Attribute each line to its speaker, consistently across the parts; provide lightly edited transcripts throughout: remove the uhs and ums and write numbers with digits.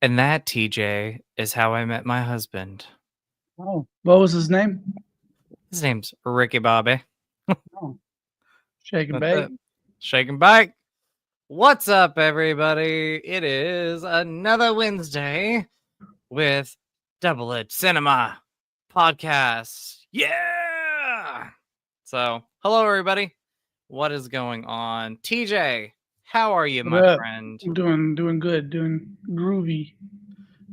Speaker 1: And that, TJ, is how I met my husband.
Speaker 2: Oh, what was his name?
Speaker 1: His name's Ricky Bobby.
Speaker 2: Oh, Shake and
Speaker 1: That's
Speaker 2: Bake.
Speaker 1: it. Shake and bake. What's up, everybody? It is another Wednesday with Double Edge Cinema Podcast. Yeah! So, hello, everybody. What is going on? TJ, how are you,
Speaker 2: What
Speaker 1: my
Speaker 2: up?
Speaker 1: friend?
Speaker 2: Doing good, doing groovy.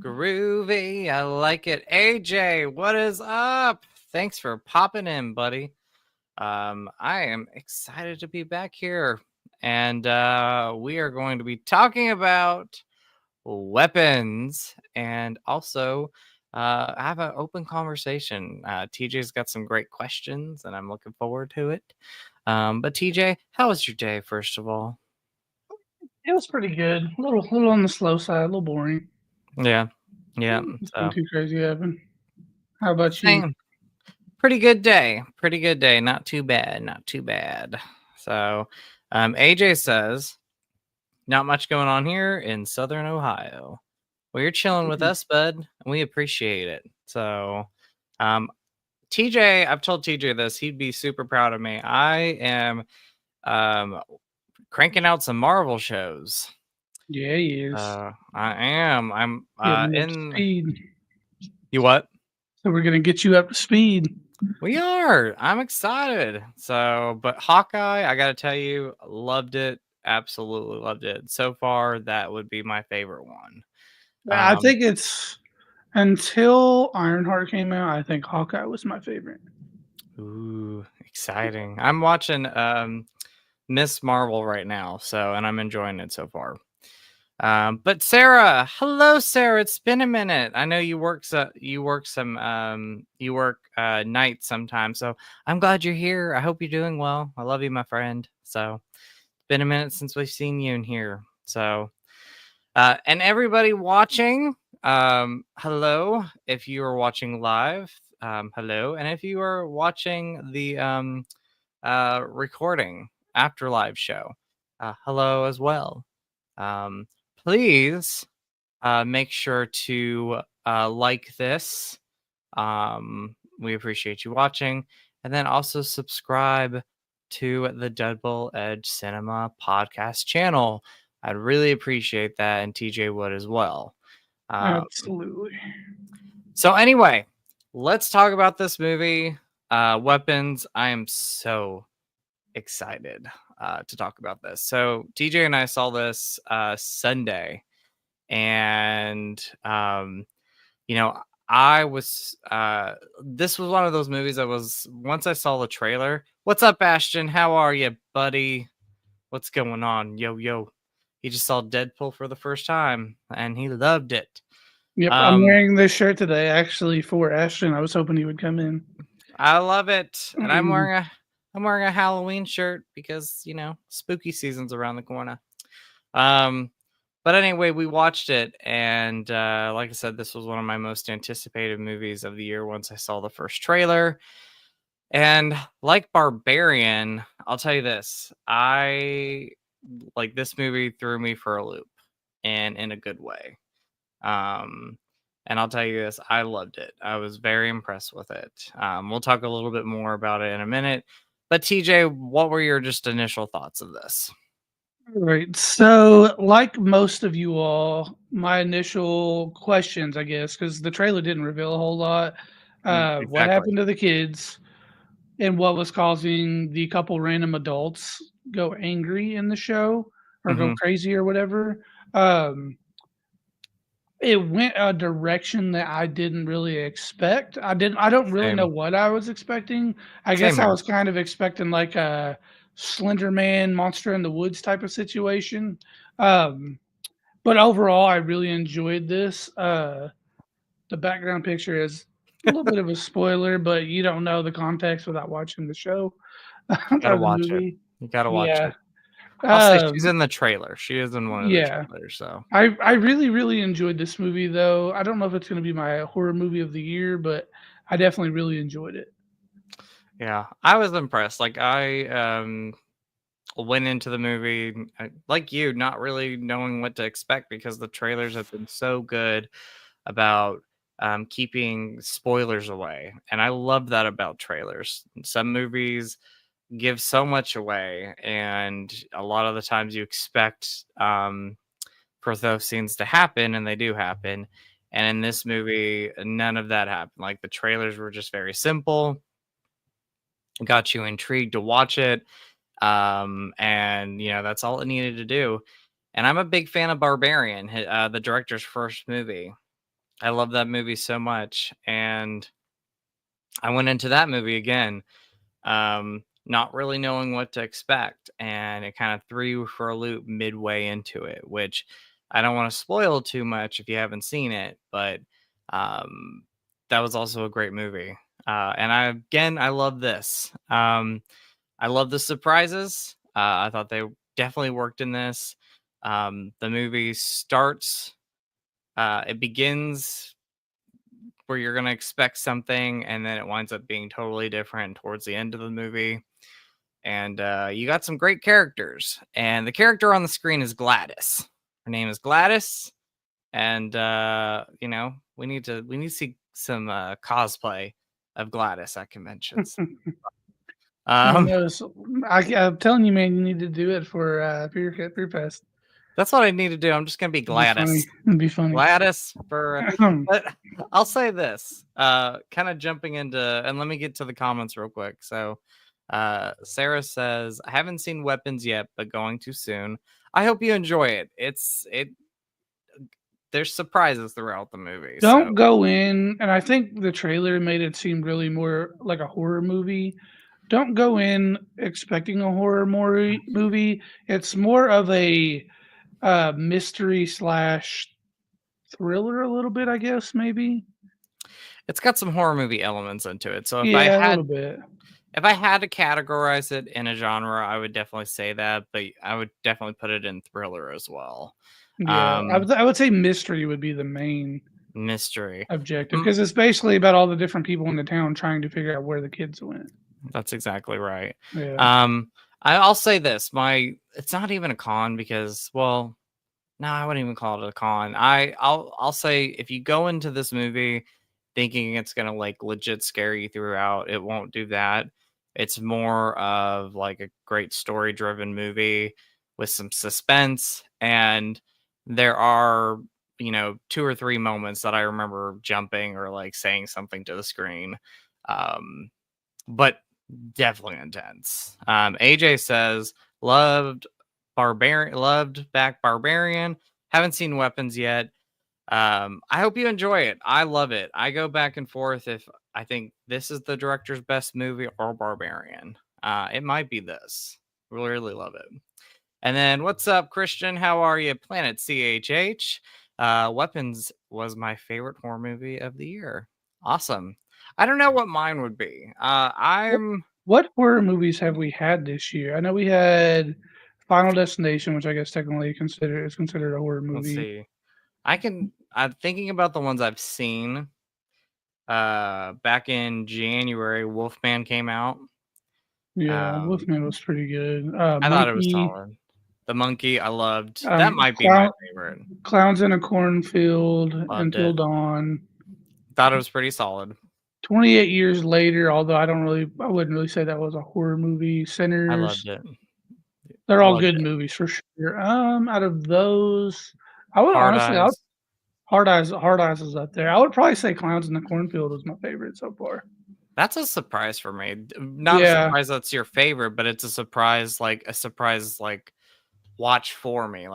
Speaker 1: Groovy. I like it. AJ, what is up? Thanks for popping in, buddy. I am excited to be back here, and we are going to be talking about weapons and also have an open conversation. TJ's got some great questions, and I'm looking forward to it. But TJ, how was your day, first of all?
Speaker 2: It was pretty good. A little on the slow side, a little boring.
Speaker 1: Yeah, yeah.
Speaker 2: Nothing
Speaker 1: So
Speaker 2: too crazy happened. How about you?
Speaker 1: same. Pretty good day. Pretty good day. Not too bad. Not too bad. So, AJ says, not much going on here in Southern Ohio. Well, you're chilling with us, bud, and we appreciate it. So, um, TJ, I've told TJ this. He'd be super proud of me. I am cranking out some Marvel shows.
Speaker 2: Yeah, he is.
Speaker 1: I am. I'm
Speaker 2: Getting up to
Speaker 1: in.
Speaker 2: speed.
Speaker 1: You what?
Speaker 2: So we're gonna get you up to speed.
Speaker 1: We are. I'm excited. So, but Hawkeye, I got to tell you, loved it. Absolutely loved it. So far, that would be my favorite one.
Speaker 2: I think it's until Ironheart came out. I think Hawkeye was my favorite.
Speaker 1: Ooh, exciting. I'm watching Miss Marvel right now, so and I'm enjoying it so far. But Sarah, hello Sarah, it's been a minute. I know you work nights sometimes, so I'm glad you're here. I hope you're doing well. I love you, my friend. So it's been a minute since we've seen you in here. So and everybody watching, hello. If you are watching live, hello. And if you are watching the recording after live show, hello as well. Please make sure to like this. We appreciate you watching. And then also subscribe to the Double Edge Cinema podcast channel. I'd really appreciate that. And TJ would as well.
Speaker 2: Absolutely.
Speaker 1: So, anyway, let's talk about this movie, Weapons. I am so excited to talk about this. So, TJ and I saw this Sunday. And you know, I was this was one of those movies that was once I saw the trailer. What's up, Ashton? How are you, buddy? What's going on? Yo. He just saw Deadpool for the first time and he loved it.
Speaker 2: Yep, I'm wearing this shirt today actually for Ashton. I was hoping he would come in.
Speaker 1: I love it. And I'm wearing a Halloween shirt because, spooky season's around the corner. But anyway, we watched it, and like I said, this was one of my most anticipated movies of the year once I saw the first trailer. And like Barbarian, I'll tell you this, this movie threw me for a loop, and in a good way. And I'll tell you this, I loved it. I was very impressed with it. We'll talk a little bit more about it in a minute. But TJ, what were your just initial thoughts of this?
Speaker 2: Right. So, like most of you all, my initial questions, I guess, because the trailer didn't reveal a whole lot. What
Speaker 1: Exactly.
Speaker 2: happened to the kids and what was causing the couple random adults go angry in the show or go crazy or whatever. Um, it went a direction that I didn't really expect. I don't really know
Speaker 1: Same.
Speaker 2: what I was expecting. I
Speaker 1: Same
Speaker 2: guess I
Speaker 1: here.
Speaker 2: was kind of expecting like a Slender Man, Monster in the Woods type of situation. Um, but overall, I really enjoyed this. The background picture is a little bit of a spoiler, but you don't know the context without watching the show
Speaker 1: Gotta
Speaker 2: or the
Speaker 1: watch it.
Speaker 2: movie.
Speaker 1: You gotta watch
Speaker 2: Yeah.
Speaker 1: it. I'll say she's
Speaker 2: Um,
Speaker 1: in the trailer. She is in one of the
Speaker 2: yeah.
Speaker 1: trailers, so
Speaker 2: I really enjoyed this movie though. I don't know if it's going to be my horror movie of the year, but I definitely really enjoyed it.
Speaker 1: yeah. I was impressed. Like went into the movie like you, not really knowing what to expect because the trailers have been so good about keeping spoilers away. And I love that about trailers. Some movies give so much away, and a lot of the times you expect for those scenes to happen, and they do happen. And in this movie, none of that happened. Like the trailers were just very simple, got you intrigued to watch it. And that's all it needed to do. And I'm a big fan of Barbarian, the director's first movie. I love that movie so much, and I went into that movie again, not really knowing what to expect, and it kind of threw you for a loop midway into it, which I don't want to spoil too much if you haven't seen it, but um, that was also a great movie. And I love this. I love the surprises. I thought they definitely worked in this. The movie starts, it begins where you're going to expect something, and then it winds up being totally different towards the end of the movie. And you got some great characters. And the character on the screen is Gladys. Her name is Gladys. And we need to see some cosplay of Gladys at conventions.
Speaker 2: You
Speaker 1: Um,
Speaker 2: know, so I'm telling you, man, you need to do it for your fest.
Speaker 1: that's what I need to do. I'm just gonna be
Speaker 2: It'd be funny.
Speaker 1: Gladys.
Speaker 2: It'd be funny.
Speaker 1: Gladys for but I'll say this. Kind of jumping into, and let me get to the comments real quick. So Sarah says, I haven't seen Weapons yet, but going to soon. I hope you enjoy it. There's surprises throughout the movie.
Speaker 2: Don't
Speaker 1: So
Speaker 2: go in, and I think the trailer made it seem really more like a horror movie. Don't go in expecting a horror movie. It's more of a mystery slash thriller, a little bit, I guess, maybe.
Speaker 1: it's got some horror movie elements into it. So
Speaker 2: Yeah, a little bit.
Speaker 1: if I had to categorize it in a genre, I would definitely say that, but I would definitely put it in thriller as well.
Speaker 2: Yeah,
Speaker 1: Um,
Speaker 2: I would say mystery would be the main
Speaker 1: mystery.
Speaker 2: objective because it's basically about all the different people in the town trying to figure out where the kids went.
Speaker 1: That's exactly right.
Speaker 2: Yeah.
Speaker 1: I'll say this: it's not even a con because, well, no, I wouldn't even call it a con. I'll say if you go into this movie thinking it's gonna like legit scare you throughout, it won't do that. It's more of like a great story driven movie with some suspense, and there are two or three moments that I remember jumping or like saying something to the screen. Um, but definitely intense. AJ says loved back Barbarian. Haven't seen Weapons yet. I hope you enjoy it. I love it. I go back and forth if I think this is the director's best movie or Barbarian. It might be this. Really love it. And then what's up, Christian? How are you? Planet CHH. Weapons was my favorite horror movie of the year. Awesome. I don't know what mine would be.
Speaker 2: What horror movies have we had this year? I know we had Final Destination, which I guess technically is considered a horror
Speaker 1: Let's
Speaker 2: movie.
Speaker 1: see. I'm thinking about the ones I've seen. Back in January, Wolfman came out.
Speaker 2: Yeah,
Speaker 1: Um,
Speaker 2: Wolfman was pretty good.
Speaker 1: I thought it was
Speaker 2: Monkey,
Speaker 1: solid. The Monkey, I loved. That might be my
Speaker 2: Clown,
Speaker 1: favorite.
Speaker 2: Clowns in a Cornfield,
Speaker 1: Loved
Speaker 2: Until
Speaker 1: it.
Speaker 2: Dawn.
Speaker 1: Thought it was pretty solid.
Speaker 2: 28 Years Later, although I wouldn't really say that was a horror movie.
Speaker 1: I
Speaker 2: Sinners,
Speaker 1: loved it.
Speaker 2: they're all
Speaker 1: Loved
Speaker 2: good
Speaker 1: it.
Speaker 2: movies for sure. Out of those, I would
Speaker 1: Hard
Speaker 2: honestly,
Speaker 1: Eyes.
Speaker 2: Hard Eyes is up there. I would probably say Clowns in the Cornfield was my favorite so far.
Speaker 1: That's a surprise for me. Not a
Speaker 2: Yeah,
Speaker 1: surprise that's your favorite, but it's a surprise like watch for me.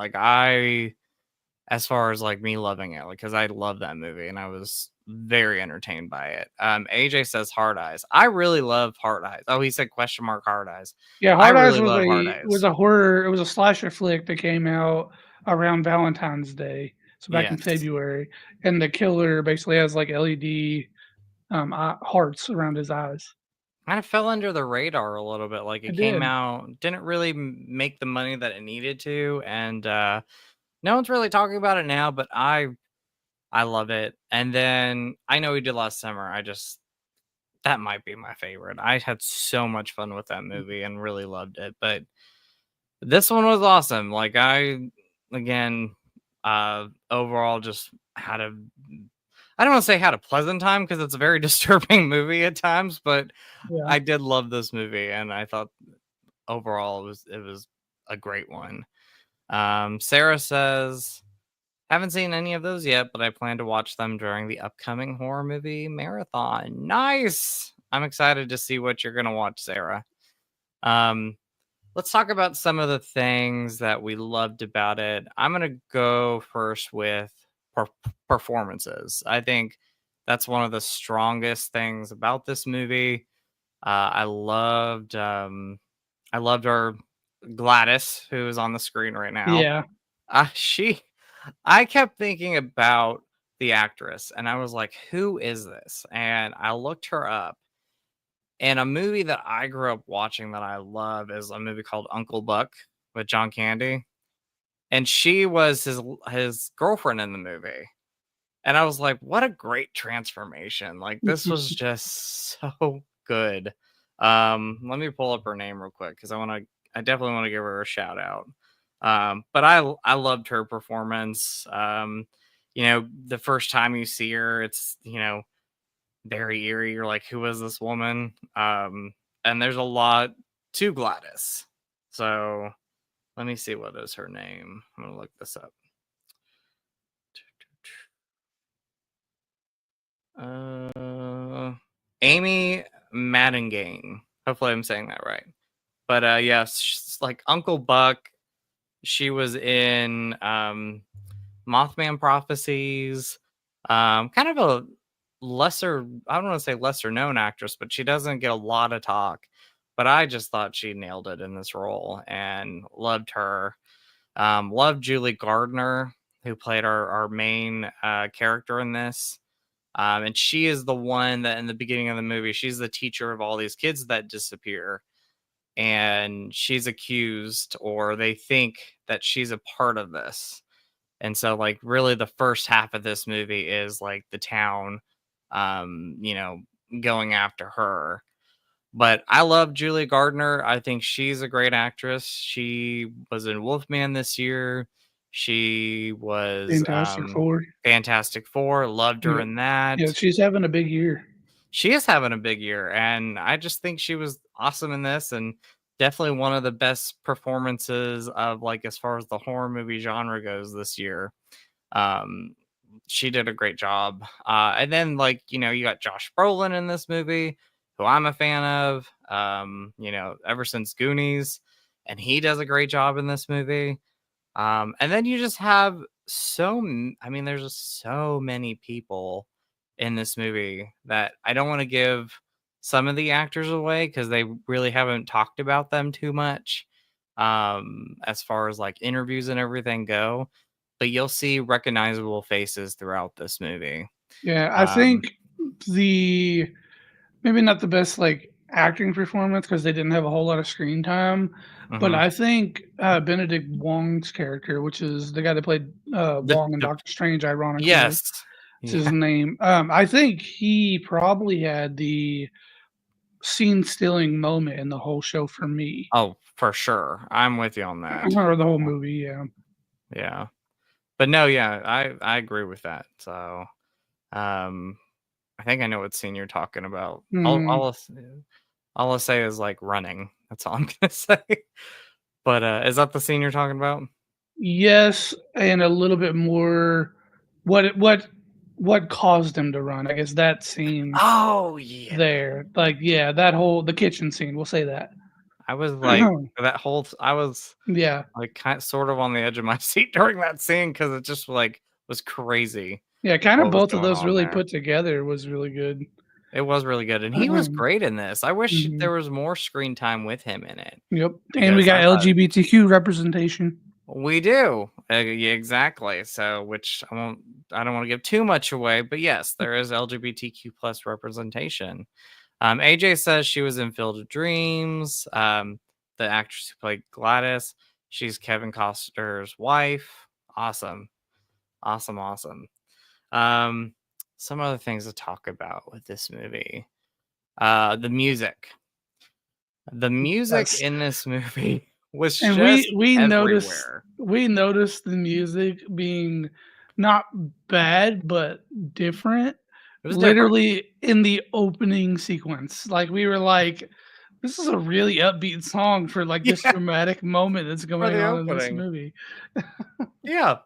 Speaker 1: As far as like me loving it, like because I love that movie and I was very entertained by it. AJ says Hard Eyes. I really love Hard Eyes. Oh, he said question mark Hard Eyes.
Speaker 2: yeah.
Speaker 1: I
Speaker 2: Hard Eyes
Speaker 1: really love Hard
Speaker 2: was
Speaker 1: Eyes.
Speaker 2: a horror. It was a slasher flick that came out around Valentine's Day, so back in
Speaker 1: Yes.
Speaker 2: February, and the killer basically has like LED hearts around his eyes.
Speaker 1: Kind of fell under the radar a little bit. Like it
Speaker 2: It
Speaker 1: came
Speaker 2: did.
Speaker 1: out, didn't really make the money that it needed to, and no one's really talking about it now. But I love it. And then I know we did last summer. That might be my favorite. I had so much fun with that movie and really loved it. But This one was awesome. Like I again, overall just had a I don't want to say had a pleasant time because it's a very disturbing movie at times, but
Speaker 2: Yeah.
Speaker 1: I did love this movie and I thought overall it was a great one. Sarah says, haven't seen any of those yet, but I plan to watch them during the upcoming horror movie marathon. Nice. I'm excited to see what you're gonna watch, Sarah. Um, let's talk about some of the things that we loved about it. I'm gonna go first with per- performances. I think that's one of the strongest things about this movie. I loved our Gladys, who is on the screen right now.
Speaker 2: Yeah.
Speaker 1: She I kept thinking about the actress and I was like, who is this? And I looked her up. And a movie that I grew up watching that I love is a movie called Uncle Buck with John Candy. And she was his girlfriend in the movie. And I was like, what a great transformation. Like this was just so good. Let me pull up her name real quick because I definitely want to give her a shout out. But I loved her performance. The first time you see her, it's very eerie. You're like, who is this woman? And there's a lot to Gladys. So let me see what is her name. I'm gonna look this up. Amy Maddengang. Hopefully I'm saying that right. But yes, she's like Uncle Buck. She was in Mothman Prophecies. Kind of a lesser, I don't want to say lesser known actress, but she doesn't get a lot of talk. But I just thought she nailed it in this role and loved her. Loved Julie Gardner, who played our main character in this. And she is the one that in the beginning of the movie, she's the teacher of all these kids that disappear. And she's accused, or they think that she's a part of this. And so, like, really, the first half of this movie is like the town, um, you know, going after her. But I love Julia Gardner. I think she's a great actress. She was in Wolfman this year. She was
Speaker 2: Fantastic Four.
Speaker 1: Fantastic Four. Loved her
Speaker 2: Yeah.
Speaker 1: in that.
Speaker 2: Yeah, she's having a big year.
Speaker 1: She is having a big year, and I just think she was awesome in this, and definitely one of the best performances of like as far as the horror movie genre goes this year. Um, she did a great job. And then you got Josh Brolin in this movie, who I'm a fan of. Ever since Goonies, and he does a great job in this movie. And then you just have I mean, there's just so many people in this movie that I don't want to give some of the actors away because they really haven't talked about them too much as far as like interviews and everything go. But you'll see recognizable faces throughout this movie.
Speaker 2: Yeah, I
Speaker 1: Um,
Speaker 2: think the maybe not the best, like, acting performance because they didn't have a whole lot of screen time, but
Speaker 1: mhm.
Speaker 2: I think, Benedict Wong's character, which is the guy that played,
Speaker 1: the,
Speaker 2: Wong in
Speaker 1: the
Speaker 2: Doctor Strange, ironically,
Speaker 1: yes,
Speaker 2: is his
Speaker 1: yeah.
Speaker 2: name. I think he probably had the scene-stealing moment in the whole show for me,
Speaker 1: Oh, for sure. I'm with you on that.
Speaker 2: or the whole movie, yeah.
Speaker 1: Yeah. But no, yeah, I agree with that. So, um, I think I know what scene you're talking about.
Speaker 2: Mhm.
Speaker 1: All I'll say is like running. That's all I'm gonna say. But is that the scene you're talking about?
Speaker 2: Yes, and a little bit more what caused him to run, I guess that scene
Speaker 1: Oh yeah.
Speaker 2: there, like, yeah, that whole the kitchen scene, we'll say that.
Speaker 1: I was like I was
Speaker 2: Yeah.
Speaker 1: like kind sort of on the edge of my seat during that scene because it just like was crazy
Speaker 2: Yeah, kinda
Speaker 1: what was
Speaker 2: both of
Speaker 1: going
Speaker 2: those
Speaker 1: on
Speaker 2: really
Speaker 1: there.
Speaker 2: put together was really good.
Speaker 1: It was really good, and he was great in this. I wish
Speaker 2: Mhm.
Speaker 1: there was more screen time with him in it
Speaker 2: Yep, and we
Speaker 1: because
Speaker 2: got
Speaker 1: I thought
Speaker 2: LGBTQ representation.
Speaker 1: we do. Yeah, exactly. So, which I don't want to give too much away, but yes, there is LGBTQ plus representation. AJ says she was in Field of Dreams. The actress who played Gladys, she's Kevin Costner's wife. Awesome. Awesome. Awesome. Um, some other things to talk about with this movie. The music. The music
Speaker 2: Yes.
Speaker 1: in this movie was
Speaker 2: And
Speaker 1: just
Speaker 2: noticed
Speaker 1: everywhere.
Speaker 2: we noticed the music being not bad, but different,
Speaker 1: It was different.
Speaker 2: literally in the opening sequence. Like, we were like, "This is a really upbeat song for, like, this
Speaker 1: Yeah,
Speaker 2: dramatic moment that's
Speaker 1: for
Speaker 2: going
Speaker 1: the
Speaker 2: on in this
Speaker 1: opening.
Speaker 2: movie."
Speaker 1: Yeah.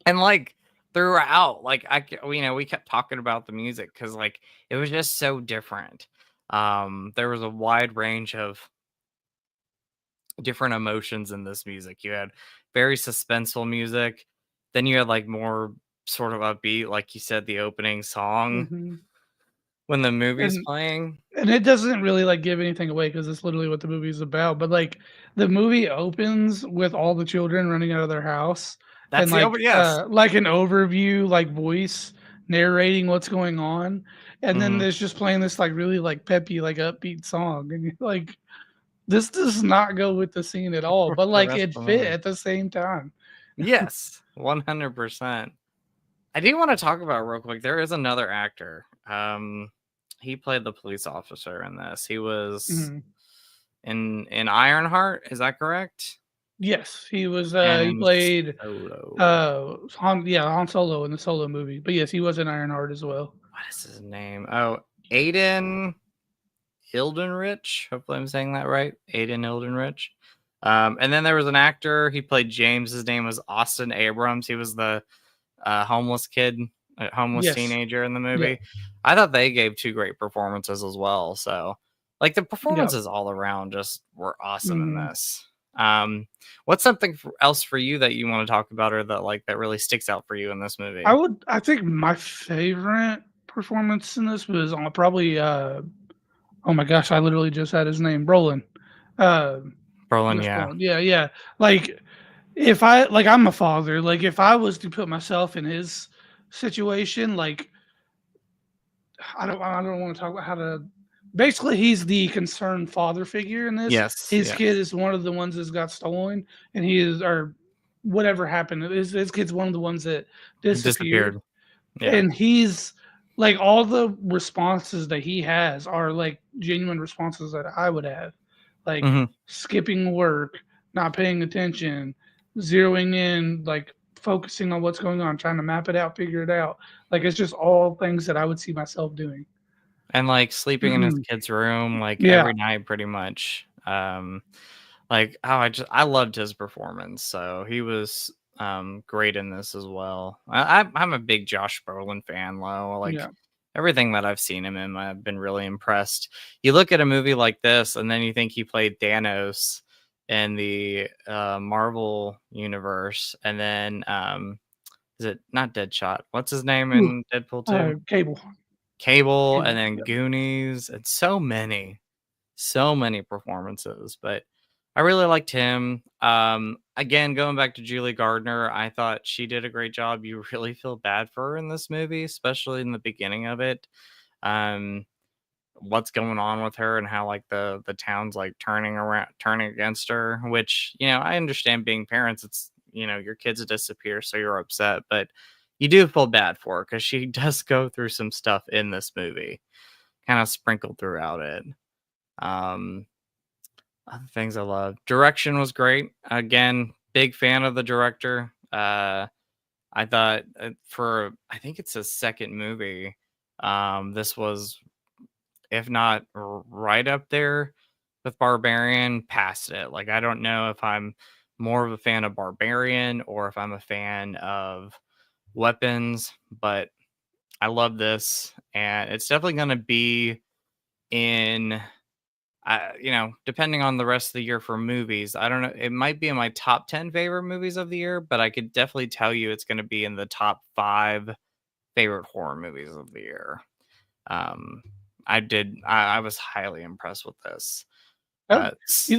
Speaker 1: And, like, throughout, like, we kept talking about the music because like, it was just so different. There was a wide range of different emotions in this music. You had very suspenseful music, then you had, like, more sort of upbeat, like you said, the opening song
Speaker 2: Mhm.
Speaker 1: when the movie's
Speaker 2: And
Speaker 1: playing.
Speaker 2: and it doesn't really, like, give anything away because it's literally what the movie is about, but, like, the movie opens with all the children running out of their house
Speaker 1: That's
Speaker 2: and,
Speaker 1: the over yes.
Speaker 2: like an overview, like, voice narrating what's going on, and then
Speaker 1: Mhm.
Speaker 2: there's just playing this, like, really, like, peppy, like, upbeat song, and you're like, "This does not go with the scene at all,"
Speaker 1: For
Speaker 2: but,
Speaker 1: the
Speaker 2: like,
Speaker 1: rest
Speaker 2: it
Speaker 1: of the
Speaker 2: fit
Speaker 1: movie.
Speaker 2: at the same time.
Speaker 1: Yes, 100%. I do wanna talk about real quick, there is another actor, he played the police officer in this. He was
Speaker 2: Mhm.
Speaker 1: in Ironheart, is that correct?
Speaker 2: Yes,
Speaker 1: And
Speaker 2: he
Speaker 1: in
Speaker 2: played,
Speaker 1: Solo.
Speaker 2: Han Solo in the Solo movie, but yes, he was in Ironheart as well.
Speaker 1: What is his name? Oh, Aiden Hildenrich. Hopefully I'm saying that right. Aiden Hildenrich. And then there was an actor, he played James. His name was Austin Abrams. He was the homeless kid, homeless
Speaker 2: Yes.
Speaker 1: teenager in the
Speaker 2: Yeah.
Speaker 1: movie. I thought they gave two great performances as well. So, like the
Speaker 2: Yeah.
Speaker 1: performances all around just were awesome in
Speaker 2: Mhm.
Speaker 1: this. Um, what's something else for you that you want to talk about, or that like that really sticks out for you in this movie?
Speaker 2: I think my favorite performance in this was on probably, oh my gosh, I literally just had his name, Brolin.
Speaker 1: Brolin,
Speaker 2: Chris
Speaker 1: yeah,
Speaker 2: Brolin. Yeah, yeah. Like, if I like, I'm a father, like, if I was to put myself in his situation, like, I don't wanna talk about how to basically, he's the concerned father figure in this.
Speaker 1: yes,
Speaker 2: His
Speaker 1: yeah,
Speaker 2: kid is one of the ones that got stolen, and he is or whatever happened, his kid's one of the ones that disappeared.
Speaker 1: disappeared, yeah,
Speaker 2: And he's like, all the responses that he has are like genuine responses that I would have, like
Speaker 1: hmm
Speaker 2: skipping work, not paying attention, zeroing in, like focusing on what's going on, trying to map it out, figure it out. Like, it's just all things that I would see myself doing.
Speaker 1: and like sleeping in his kid's room like
Speaker 2: Yeah.
Speaker 1: every night, pretty much. Like, oh, I loved his performance. So he was great in this as well. I'm a big Josh Brolin fan, though. Like
Speaker 2: Yeah.
Speaker 1: everything that I've seen him in, I've been really impressed. You look at a movie like this, and then you think he played Thanos in the Marvel universe, and then is it not Deadshot? What's his name
Speaker 2: Ooh,
Speaker 1: in Deadpool 2?
Speaker 2: Cable.
Speaker 1: Cable, and
Speaker 2: Cable.
Speaker 1: then
Speaker 2: Yeah.
Speaker 1: Goonies, and so many performances, but I really liked him. Again, going back to Julie Gardner, I thought she did a great job. You really feel bad for her in this movie, especially in the beginning of it. Um, what's going on with her and how like the town's like turning against her, which, I understand being parents, it's, your kids disappear, so you're upset, but you do feel bad for her because she does go through some stuff in this movie, kind of sprinkled throughout it. Um, Other things I love. Direction was great. Again, big fan of the director. I thought for I think it's his second movie. This was, if not right up there with Barbarian, past it. Like, I don't know if I'm more of a fan of Barbarian or if I'm a fan of Weapons, but I love this, and it's definitely going to be in depending on the rest of the year for movies, I don't know. It might be in my top 10 favorite movies of the year, but I could definitely tell you it's going to be in the top 5 favorite horror movies of the year. Um, I was highly impressed with this.
Speaker 2: That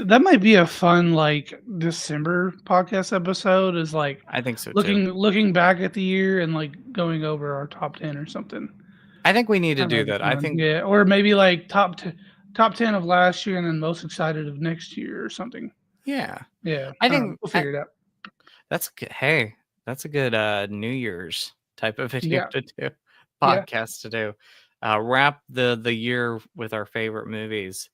Speaker 2: that might be a fun, like, December podcast episode, is, like,
Speaker 1: I think so too.
Speaker 2: looking back at the year and, like, going over our top 10 or something.
Speaker 1: I think we need to
Speaker 2: That
Speaker 1: do
Speaker 2: might be
Speaker 1: that. I
Speaker 2: fun.
Speaker 1: think,
Speaker 2: Yeah, or maybe, like, top 10 of last year and then most excited of next year or something.
Speaker 1: yeah,
Speaker 2: Yeah,
Speaker 1: I
Speaker 2: I don't know.
Speaker 1: think
Speaker 2: We'll figure it out.
Speaker 1: hey, that's a good New Year's type of video
Speaker 2: Yeah,
Speaker 1: to do,
Speaker 2: yeah.
Speaker 1: podcast to do. Wrap the year with our favorite movies.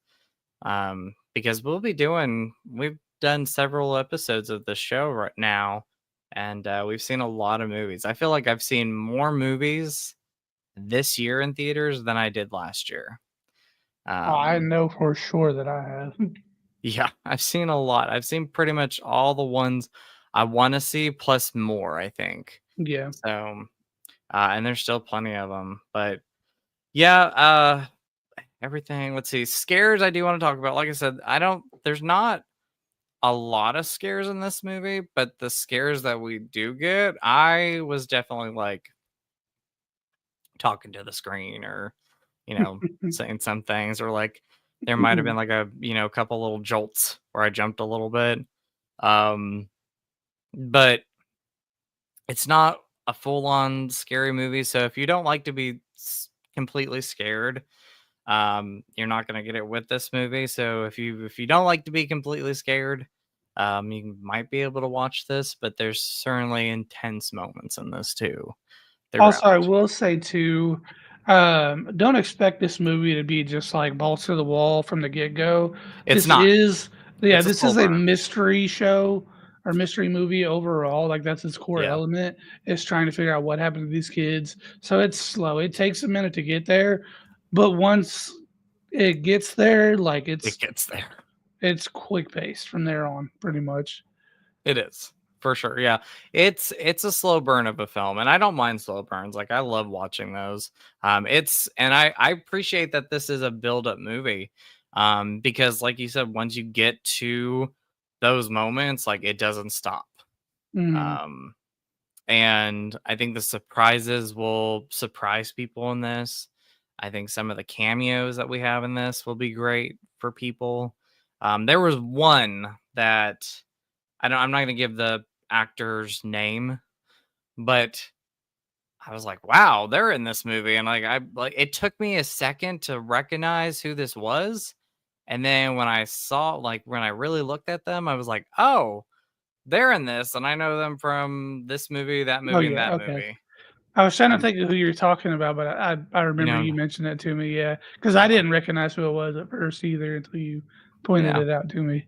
Speaker 1: Because we've done several episodes of the show right now, and we've seen a lot of movies. I feel like I've seen more movies this year in theaters than I did last year.
Speaker 2: I
Speaker 1: Um,
Speaker 2: know for sure that I have.
Speaker 1: yeah, I've seen a lot. I've seen pretty much all the ones I want to see, plus more, I think.
Speaker 2: Yeah.
Speaker 1: So, and there's still plenty of them. But yeah, everything. Let's see. Scares I do want to talk about. Like I said, there's not a lot of scares in this movie, but the scares that we do get, I was definitely like talking to the screen or, saying some things, or like there might have been like a couple little jolts where I jumped a little bit. Um, but it's not a full on scary movie. So if you don't like to be completely scared, you're not going to get it with this movie. So if you don't like to be completely scared, you might be able to watch this, but there's certainly intense moments in this too
Speaker 2: Also,
Speaker 1: throughout.
Speaker 2: I will say too, don't expect this movie to be just like balls to the wall from the get go.
Speaker 1: It's
Speaker 2: This
Speaker 1: not.
Speaker 2: is, yeah,
Speaker 1: It's a
Speaker 2: this
Speaker 1: slow
Speaker 2: is a
Speaker 1: burn.
Speaker 2: mystery show or mystery movie overall. Like that's its core
Speaker 1: Yeah,
Speaker 2: element is trying to figure out what happened to these kids. So it's slow. It takes a minute to get there, but once it gets there, like
Speaker 1: it gets there.
Speaker 2: it's quick paced from there on, pretty much.
Speaker 1: It is for sure. Yeah, it's a slow burn of a film, and I don't mind slow burns. Like I love watching those. I appreciate that this is a build up movie, because like you said, once you get to those moments, like it doesn't stop.
Speaker 2: Mhm.
Speaker 1: Um, and I think the surprises will surprise people in this. I think some of the cameos that we have in this will be great for people. There was one that I'm not gonna give the actor's name, but I was like, "Wow, they're in this movie," and it took me a second to recognize who this was, and then when I really looked at them, I was like, "Oh, they're in this, and I know them from this movie, that
Speaker 2: Oh
Speaker 1: movie, and
Speaker 2: yeah,
Speaker 1: that
Speaker 2: okay.
Speaker 1: movie."
Speaker 2: I was trying to
Speaker 1: Um,
Speaker 2: think of who you're talking about, but I
Speaker 1: you
Speaker 2: remember
Speaker 1: know,
Speaker 2: you mentioned that to me, yeah, because I didn't recognize who it was at first either until you pointed
Speaker 1: yeah,
Speaker 2: it out to me.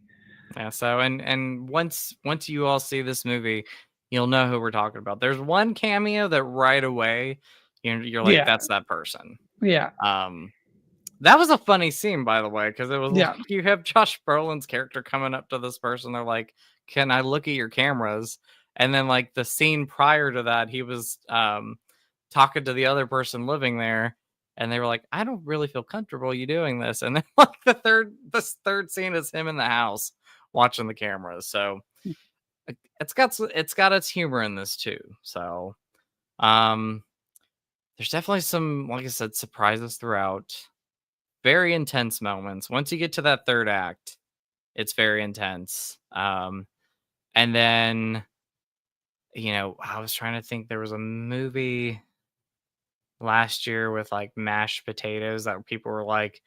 Speaker 1: yeah. So, and once you all see this movie, you'll know who we're talking about. There's one cameo that right away you're like,
Speaker 2: Yeah,
Speaker 1: "That's that person."
Speaker 2: yeah,
Speaker 1: Um, That was a funny scene, by the way, because it was
Speaker 2: yeah.
Speaker 1: like you have Josh Brolin's character coming up to this person. They're like, "Can I look at your cameras?" And then, like the scene prior to that, he was talking to the other person living there, and they were like, "I don't really feel comfortable you doing this." And then, like this third scene is him in the house watching the cameras. So it's got its humor in this too. So um, there's definitely some, like I said, surprises throughout. Very intense moments. Once you get to that third act, it's very intense. And then, I was trying to think there was a movie last year with like mashed potatoes that people were like,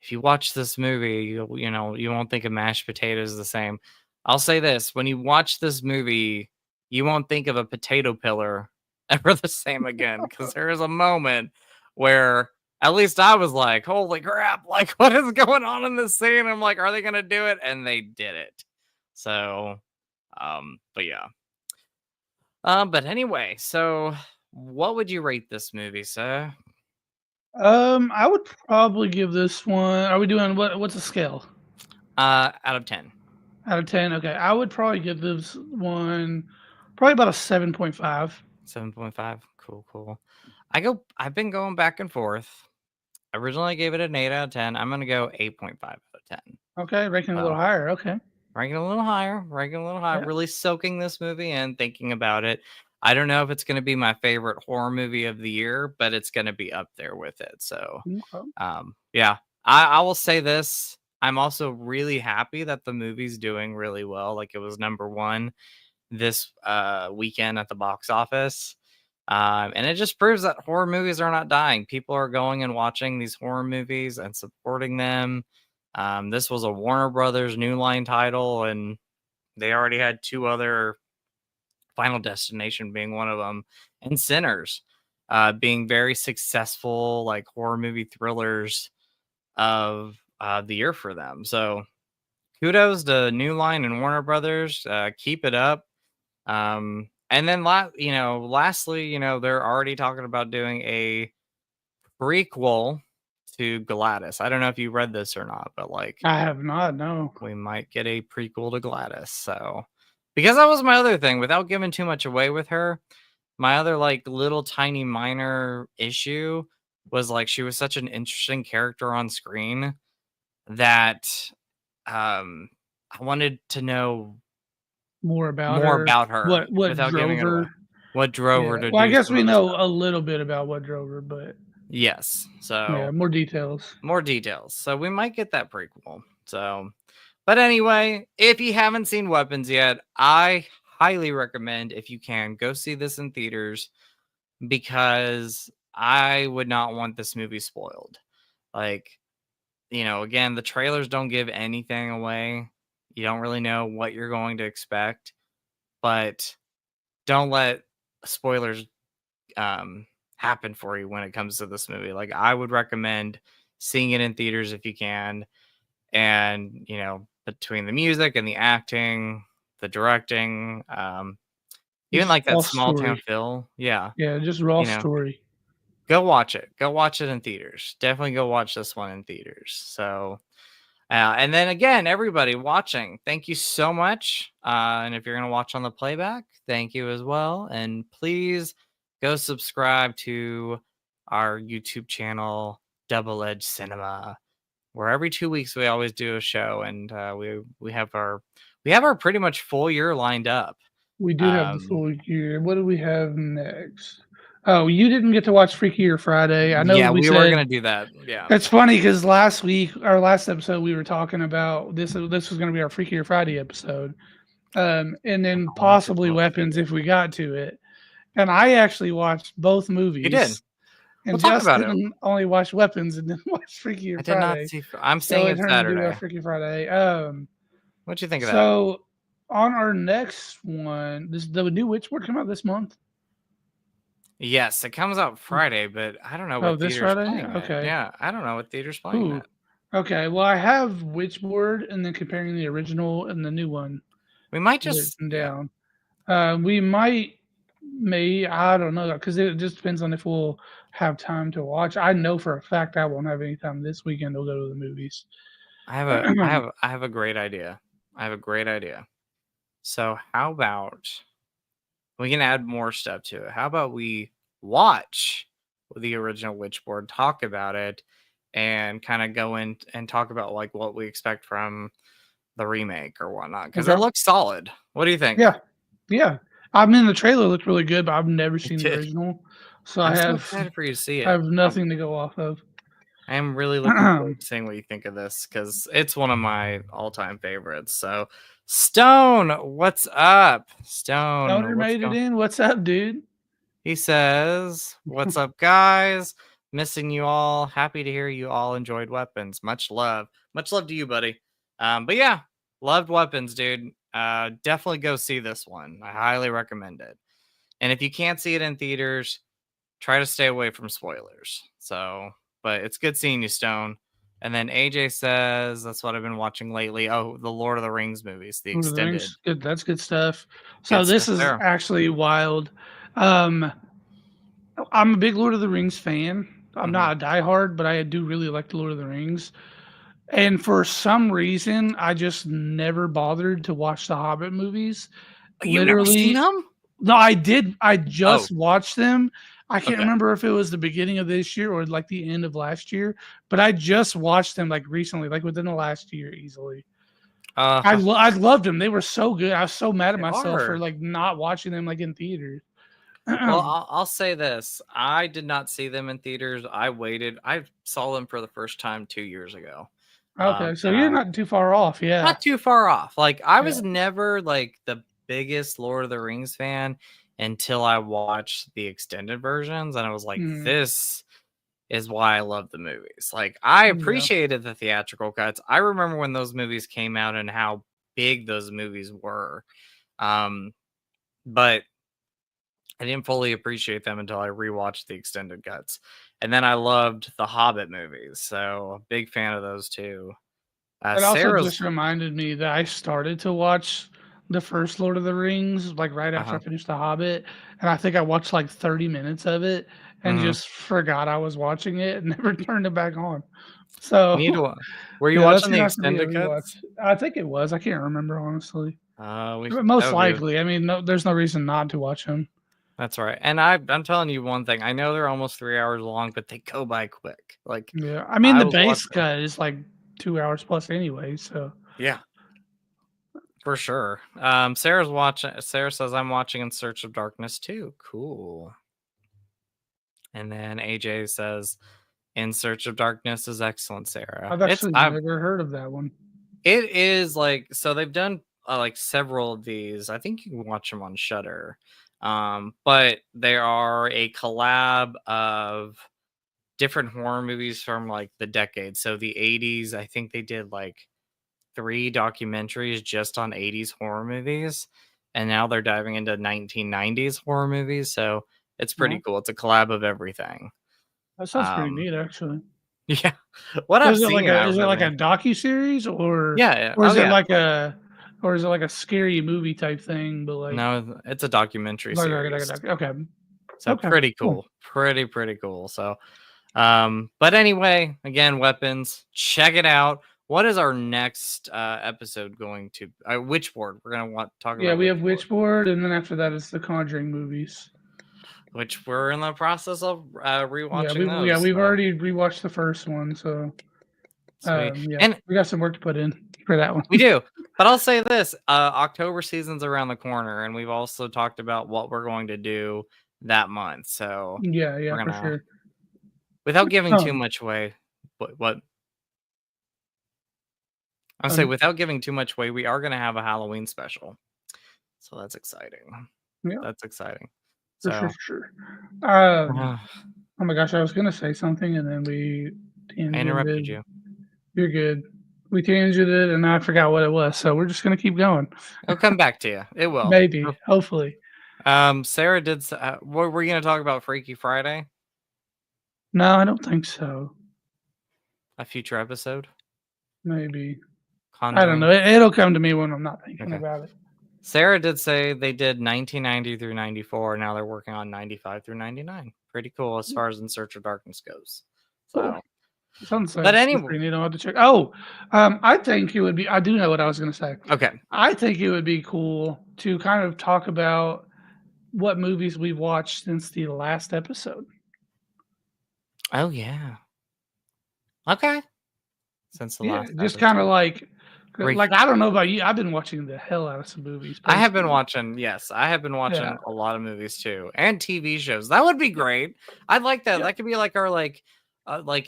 Speaker 1: if you watch this movie, you won't think of mashed potatoes the same. I'll say this, when you watch this movie, you won't think of a potato pillar ever the same again. Cause there is a moment where at least I was like, holy crap, like what is going on in this scene? I'm like, are they gonna do it? And they did it. So but yeah. But anyway, so what would you rate this movie, sir?
Speaker 2: I would probably give this one. Are we doing what's the scale?
Speaker 1: Out of 10.
Speaker 2: Out of 10? Okay, I would probably give this one probably about a 7.5.
Speaker 1: 7.5. Cool, cool. I've been going back and forth. Originally I gave it an 8 out of 10. I'm gonna go 8.5 out of 10.
Speaker 2: Okay, ranking a little
Speaker 1: So
Speaker 2: higher. Okay,
Speaker 1: ranking a little higher,
Speaker 2: yeah.
Speaker 1: really soaking this movie and thinking about it. I don't know if it's gonna be my favorite horror movie of the year, but it's gonna be up there with it. So
Speaker 2: Okay.
Speaker 1: yeah. I will say this. I'm also really happy that the movie's doing really well. Like it was number one this weekend at the box office. And it just proves that horror movies are not dying. People are going and watching these horror movies and supporting them. This was a Warner Brothers New Line title, and they already had two other, Final Destination being one of them, and Sinners being very successful, like horror movie thrillers of the year for them. So kudos to New Line and Warner Brothers. Keep it up. And then lastly, they're already talking about doing a prequel to Gladys. I don't know if you read this or not, but like
Speaker 2: I have not. No.
Speaker 1: we might get a prequel to Gladys. So because that was my other thing, without giving too much away with her, my other like little tiny minor issue was like she was such an interesting character on screen that I wanted to know
Speaker 2: More about
Speaker 1: more
Speaker 2: her.
Speaker 1: about her
Speaker 2: What
Speaker 1: without
Speaker 2: drove
Speaker 1: giving it away.
Speaker 2: her?
Speaker 1: What drove her
Speaker 2: Yeah.
Speaker 1: to
Speaker 2: Well, I
Speaker 1: do
Speaker 2: guess
Speaker 1: some
Speaker 2: we
Speaker 1: of the
Speaker 2: know
Speaker 1: stuff.
Speaker 2: a little bit about what drove her, but
Speaker 1: Yes.
Speaker 2: yeah,
Speaker 1: So
Speaker 2: more details.
Speaker 1: more details. So we might get that prequel. So, but anyway, if you haven't seen Weapons yet, I highly recommend, if you can, go see this in theaters, because I would not want this movie spoiled. Like, again, the trailers don't give anything away. You don't really know what you're going to expect, but don't let spoilers happen for you when it comes to this movie. Like, I would recommend seeing it in theaters if you can. And, between the music and the acting, the directing, even
Speaker 2: Just
Speaker 1: like that
Speaker 2: raw
Speaker 1: small town
Speaker 2: story.
Speaker 1: feel. Yeah.
Speaker 2: Yeah, just raw
Speaker 1: You know,
Speaker 2: story.
Speaker 1: go watch it. Go watch it in theaters. Definitely go watch this one in theaters. So, and then again, everybody watching, thank you so much. And if you're going to watch on the playback, thank you as well. And please go subscribe to our YouTube channel, Double Edge Cinema, where every 2 weeks we always do a show, and we have our pretty much full year lined up.
Speaker 2: We do have the
Speaker 1: Um,
Speaker 2: full year. What do we have next? Oh, you didn't get to watch Freakier Friday. I know
Speaker 1: yeah,
Speaker 2: we
Speaker 1: we were
Speaker 2: said
Speaker 1: gonna do that. Yeah,
Speaker 2: it's funny because last week, our last episode, we were talking about this. This was going to be our Freakier Friday episode, and then
Speaker 1: I want to
Speaker 2: possibly
Speaker 1: watch
Speaker 2: Weapons
Speaker 1: it.
Speaker 2: if we got to it. And I actually watched both
Speaker 1: You did.
Speaker 2: movies,
Speaker 1: We'll
Speaker 2: and
Speaker 1: talk about it.
Speaker 2: Justin only watched Weapons and then watched
Speaker 1: I
Speaker 2: Freakier
Speaker 1: did not
Speaker 2: Friday.
Speaker 1: see. I'm
Speaker 2: So
Speaker 1: seeing
Speaker 2: it
Speaker 1: it
Speaker 2: turned into our
Speaker 1: Saturday.
Speaker 2: Freaky Friday.
Speaker 1: What'd you think of that?
Speaker 2: So on our next one, this the new Witchboard come out this month.
Speaker 1: Yes, it comes out Friday, but I don't know
Speaker 2: Oh,
Speaker 1: what
Speaker 2: this
Speaker 1: theater's
Speaker 2: Friday.
Speaker 1: playing it.
Speaker 2: Okay.
Speaker 1: Yeah, I don't know what theater's playing
Speaker 2: Ooh.
Speaker 1: that.
Speaker 2: Okay. Well, I have Witchboard and then comparing the original and the new one
Speaker 1: We might just
Speaker 2: written down. We may I don't know because it just depends on if we'll have time to watch. I know for a fact I won't have any time this weekend to go to the movies.
Speaker 1: I have a great idea. I have a great idea. So how about we can add more stuff to it? How about we watch the original Witchboard, talk about it, and kind of go in and talk about like what we expect from the remake or whatnot, because it
Speaker 2: Okay.
Speaker 1: looks solid. What do you think?
Speaker 2: Yeah. Yeah. I mean, the trailer looked really good, but I've never
Speaker 1: It
Speaker 2: seen the
Speaker 1: did.
Speaker 2: original, so
Speaker 1: I'm so excited for you to see
Speaker 2: I
Speaker 1: it.
Speaker 2: have nothing to go off of.
Speaker 1: I am really looking forward to seeing what you think of this, because it's one of my all-time favorites. So, Stone, what's up?
Speaker 2: Stoner
Speaker 1: Stone, what's
Speaker 2: made it
Speaker 1: going?
Speaker 2: in. What's up, dude?
Speaker 1: He says, "What's up, guys? Missing you all. Happy to hear you all enjoyed Weapons. Much love. Much love to you, buddy. But yeah, loved Weapons, dude. Definitely go see this one. I highly recommend it. And if you can't see it in theaters, try to stay away from spoilers. So, but it's good seeing you, Stone." And then AJ says, "That's what I've been watching lately. Oh, the Lord of the Rings movies, the
Speaker 2: Lord of the
Speaker 1: extended.
Speaker 2: Rings. Good. That's good stuff. So
Speaker 1: Good
Speaker 2: this
Speaker 1: stuff
Speaker 2: is
Speaker 1: there."
Speaker 2: actually wild. Um, I'm a big Lord of the Rings fan. I'm
Speaker 1: Mhm.
Speaker 2: not a diehard, but I do really like the Lord of the Rings. And for some reason, I just never bothered to watch the Hobbit movies.
Speaker 1: You've never seen
Speaker 2: Literally,
Speaker 1: them?
Speaker 2: no, I did. I
Speaker 1: Oh,
Speaker 2: just watched them. I can't
Speaker 1: okay.
Speaker 2: remember if it was the beginning of this year or like the end of last year, but I just watched them like recently, like within the last year easily.
Speaker 1: Uh,
Speaker 2: I loved them. They were so good. I was so mad at
Speaker 1: they
Speaker 2: myself for
Speaker 1: are.
Speaker 2: like not watching them like in theaters.
Speaker 1: Well, I'll say this. I did not see them in theaters. I waited. I saw them for the first time 2 years ago.
Speaker 2: Okay, so
Speaker 1: And
Speaker 2: you're
Speaker 1: I
Speaker 2: not too far off. Yeah.
Speaker 1: not too far off. Like, I
Speaker 2: Yeah.
Speaker 1: was never like the biggest Lord of the Rings fan until I watched the extended versions, and I was like,
Speaker 2: Mm,
Speaker 1: this is why I love the movies. Like, I
Speaker 2: yeah.
Speaker 1: appreciated the theatrical cuts. I remember when those movies came out and how big those movies were. Um, but I didn't fully appreciate them until I rewatched the extended cuts. And then I loved the Hobbit movies. So, big fan of those too.
Speaker 2: It also
Speaker 1: Sarah's
Speaker 2: just reminded me that I started to watch the first Lord of the Rings, like, right after I
Speaker 1: uh-huh.
Speaker 2: finished The Hobbit, and I think I watched, like, 30 minutes of it and
Speaker 1: Mhm.
Speaker 2: just forgot I was watching it and never turned it back on. So,
Speaker 1: Need to were you
Speaker 2: yeah, that's
Speaker 1: watching the
Speaker 2: gonna have to be a
Speaker 1: extended
Speaker 2: rewatch.
Speaker 1: cuts?
Speaker 2: I think it was, I can't remember, honestly.
Speaker 1: We
Speaker 2: But
Speaker 1: that
Speaker 2: most
Speaker 1: would be
Speaker 2: likely, I mean, no there's no reason not to watch them.
Speaker 1: that's right. And I'm telling you one thing, I know they're almost 3 hours long, but they go by quick. Like,
Speaker 2: Yeah, I mean,
Speaker 1: I
Speaker 2: the
Speaker 1: was
Speaker 2: base
Speaker 1: watching
Speaker 2: cut is, like, 2 hours plus anyway, so
Speaker 1: yeah, for sure. Sarah says, "I'm watching In Search of Darkness too." Cool. And then AJ says, "In Search of Darkness is excellent, Sarah."
Speaker 2: I've actually never heard of that one.
Speaker 1: It is like so they've done like several of these. I think you can watch them on Shutter. But they are a collab of different horror movies from like the decade. So the 80s, I think they did like 3 documentaries just on 80s horror movies. And now they're diving into 1990s horror movies. So it's pretty
Speaker 2: Oh,
Speaker 1: cool. It's a collab of everything.
Speaker 2: that sounds pretty
Speaker 1: Um,
Speaker 2: neat, actually.
Speaker 1: yeah. What
Speaker 2: So
Speaker 1: I've seen, I
Speaker 2: is it like
Speaker 1: really
Speaker 2: a docu-series
Speaker 1: yeah, yeah.
Speaker 2: or
Speaker 1: Oh
Speaker 2: is it
Speaker 1: yeah.
Speaker 2: like a or is it like a scary movie type thing, but
Speaker 1: No, it's a documentary
Speaker 2: like a
Speaker 1: series.
Speaker 2: doc okay.
Speaker 1: So
Speaker 2: Okay,
Speaker 1: pretty
Speaker 2: cool.
Speaker 1: cool. Pretty cool. So but anyway, again, weapons, check it out. What is our next episode going to Witchboard? We're gonna want talk
Speaker 2: Yeah,
Speaker 1: about
Speaker 2: we have
Speaker 1: Witchboard,
Speaker 2: Witchboard, and then after that, it's the Conjuring movies.
Speaker 1: which we're in the process of
Speaker 2: Yeah,
Speaker 1: rewatching those.
Speaker 2: we've
Speaker 1: So
Speaker 2: already rewatched the first one, so,
Speaker 1: sweet.
Speaker 2: yeah,
Speaker 1: And
Speaker 2: we got some work to put in for that one.
Speaker 1: we do. But I'll say this, October season's around the corner, and we've also talked about what we're going to do that month. So
Speaker 2: Yeah, yeah,
Speaker 1: we're
Speaker 2: for
Speaker 1: gonna
Speaker 2: sure.
Speaker 1: without giving too
Speaker 2: Um,
Speaker 1: much away, what I'll say
Speaker 2: um,
Speaker 1: without giving too much away, we are gonna have a Halloween special. So that's exciting.
Speaker 2: yeah,
Speaker 1: That's exciting.
Speaker 2: for sure,
Speaker 1: So
Speaker 2: for sure.
Speaker 1: uh,
Speaker 2: Oh my gosh, I was gonna say something, and then we
Speaker 1: I interrupted
Speaker 2: tangented.
Speaker 1: you.
Speaker 2: You're good. We tangented, and I forgot what it was, so we're just gonna keep going.
Speaker 1: It'll come back to you. It will.
Speaker 2: Maybe, hopefully.
Speaker 1: Sarah did. What were you gonna talk about? Freaky Friday,
Speaker 2: No, I don't think so.
Speaker 1: a future episode.
Speaker 2: Maybe. I don't
Speaker 1: Conjuring.
Speaker 2: know. It'll come to me when I'm not thinking
Speaker 1: Okay.
Speaker 2: about it.
Speaker 1: Sarah did say they did 1990 through 94. Now they're working on 95 through 99. Pretty cool as far as In Search of Darkness goes.
Speaker 2: Cool.
Speaker 1: So,
Speaker 2: Sounds
Speaker 1: but
Speaker 2: sounds
Speaker 1: anyway,
Speaker 2: pretty neat. I'll have to check. Oh, I think it would be. I do know what I was gonna say.
Speaker 1: okay.
Speaker 2: I think it would be cool to kind of talk about what movies we've watched since the last episode.
Speaker 1: Oh yeah. Okay. Since the
Speaker 2: Yeah,
Speaker 1: last
Speaker 2: just kinda
Speaker 1: episode.
Speaker 2: like, I don't know about you, I've been watching the hell out of some movies
Speaker 1: I have been
Speaker 2: personally.
Speaker 1: watching, yes, I have been
Speaker 2: Yeah,
Speaker 1: watching a lot of movies too, and TV shows. That would be great. I'd like that.
Speaker 2: yeah,
Speaker 1: That could be like our like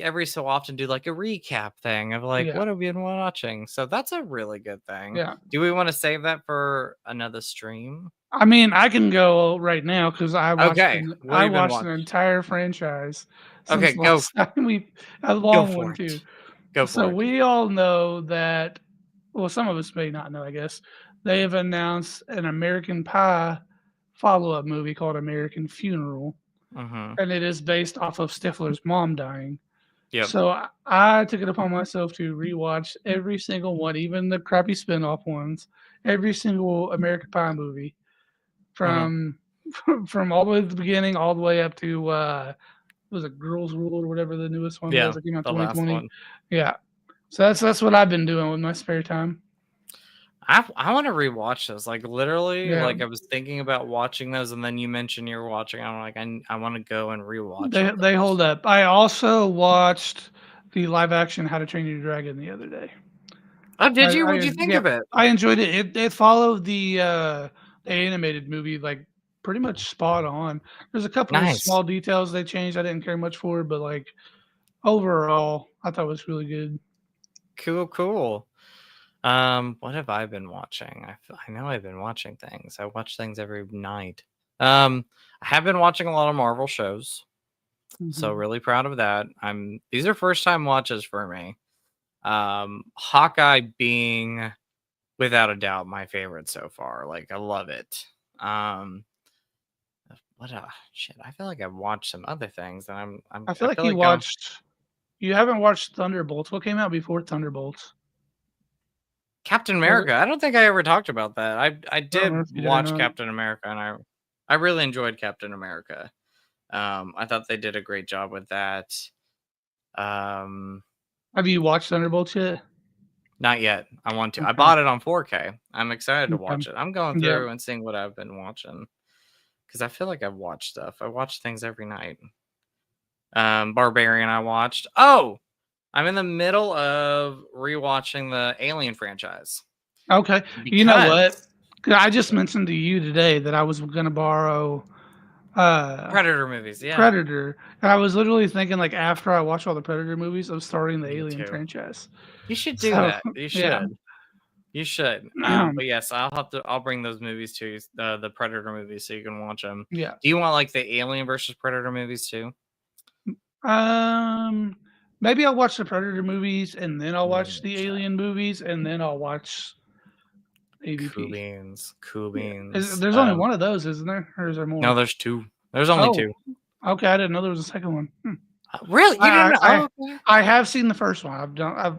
Speaker 1: every so often do like a recap thing of like
Speaker 2: yeah,
Speaker 1: what have we been watching. So that's a really good thing.
Speaker 2: yeah.
Speaker 1: Do we want to save that for another stream?
Speaker 2: I mean, I can go right now because
Speaker 1: Okay, what
Speaker 2: I
Speaker 1: have you been
Speaker 2: watched an
Speaker 1: watching?
Speaker 2: entire franchise
Speaker 1: Okay,
Speaker 2: since last time we a
Speaker 1: go
Speaker 2: long one
Speaker 1: for
Speaker 2: too.
Speaker 1: it. Go
Speaker 2: So
Speaker 1: for it.
Speaker 2: we all know that well, some of us may not know, I guess. They have announced an American Pie follow-up movie called American Funeral,
Speaker 1: Mm-hmm.
Speaker 2: and it is based off of Stifler's mom dying.
Speaker 1: Yep.
Speaker 2: So I took it upon myself to rewatch every single one, even the crappy spin-off ones, every single American Pie movie
Speaker 1: Mm-hmm.
Speaker 2: from from all the way at the beginning all the way up to was it Girls Rule or whatever the newest one was
Speaker 1: Yeah,
Speaker 2: that came out
Speaker 1: the last
Speaker 2: 2020.
Speaker 1: one.
Speaker 2: Yeah. So that's what I've been doing with my spare time.
Speaker 1: I want to rewatch those. Like literally,
Speaker 2: Yeah.
Speaker 1: like I was thinking about watching those, and then you mentioned you were watching. I'm like, I want to go and rewatch all
Speaker 2: They
Speaker 1: those.
Speaker 2: hold up. I also watched the live action How to Train Your Dragon the other day.
Speaker 1: Oh, did you? What'd you think
Speaker 2: Yeah,
Speaker 1: of it?
Speaker 2: I enjoyed it. It followed the animated movie like pretty much spot on. There's a couple of
Speaker 1: Nice.
Speaker 2: small details they changed I didn't care much for, but like overall, I thought it was really good.
Speaker 1: Cool. What have I been watching? I know I've been watching things. I watch things every night. I have been watching a lot of Marvel shows, so
Speaker 2: Mhm.
Speaker 1: really proud of that. These are first time watches for me. Hawkeye being without a doubt my favorite so far. Like I love it. Um, what shit. I feel like I've watched some other things, and
Speaker 2: I feel
Speaker 1: I
Speaker 2: like
Speaker 1: feel like I'm
Speaker 2: you haven't watched Thunderbolts. What came out before Thunderbolts?
Speaker 1: Captain America. I don't think I ever talked about that. I
Speaker 2: don't know
Speaker 1: did
Speaker 2: if you did or
Speaker 1: watch
Speaker 2: not.
Speaker 1: Captain America, and I really enjoyed Captain America. I thought they did a great job with that. Um,
Speaker 2: Have you watched Thunderbolts yet?
Speaker 1: Not yet. I want to. I
Speaker 2: Okay.
Speaker 1: bought it on 4K. I'm excited to
Speaker 2: Okay.
Speaker 1: watch it. I'm going
Speaker 2: Yeah.
Speaker 1: through and seeing what I've been watching because I feel like I've watched stuff. I watch things every night. Barbarian, I watched. Oh, I'm in the middle of rewatching the Alien franchise
Speaker 2: Okay. You know what?
Speaker 1: because
Speaker 2: 'Cause I just mentioned to you today that I was gonna borrow
Speaker 1: Predator movies. Yeah,
Speaker 2: Predator, and I was literally thinking like after I watch all the Predator movies, I'm starting the
Speaker 1: me
Speaker 2: Alien
Speaker 1: too.
Speaker 2: franchise.
Speaker 1: You should do
Speaker 2: So
Speaker 1: that. You
Speaker 2: yeah.
Speaker 1: should. You should. But yes, I'll bring those movies to you, the Predator movies, so you can watch them.
Speaker 2: Yeah.
Speaker 1: Do you want like the Alien versus Predator movies too?
Speaker 2: Um, maybe I'll watch the Predator movies and then I'll watch the
Speaker 1: Chat.
Speaker 2: Alien movies and then I'll watch
Speaker 1: Cool
Speaker 2: AVP.
Speaker 1: beans. Cool
Speaker 2: Yeah.
Speaker 1: beans.
Speaker 2: There's only one of those, isn't there? Or is there more?
Speaker 1: No, there's two. There's only
Speaker 2: Oh,
Speaker 1: two.
Speaker 2: okay. I didn't know there was a second one.
Speaker 1: Really? You didn't know? Oh, okay.
Speaker 2: I have seen the first one. I've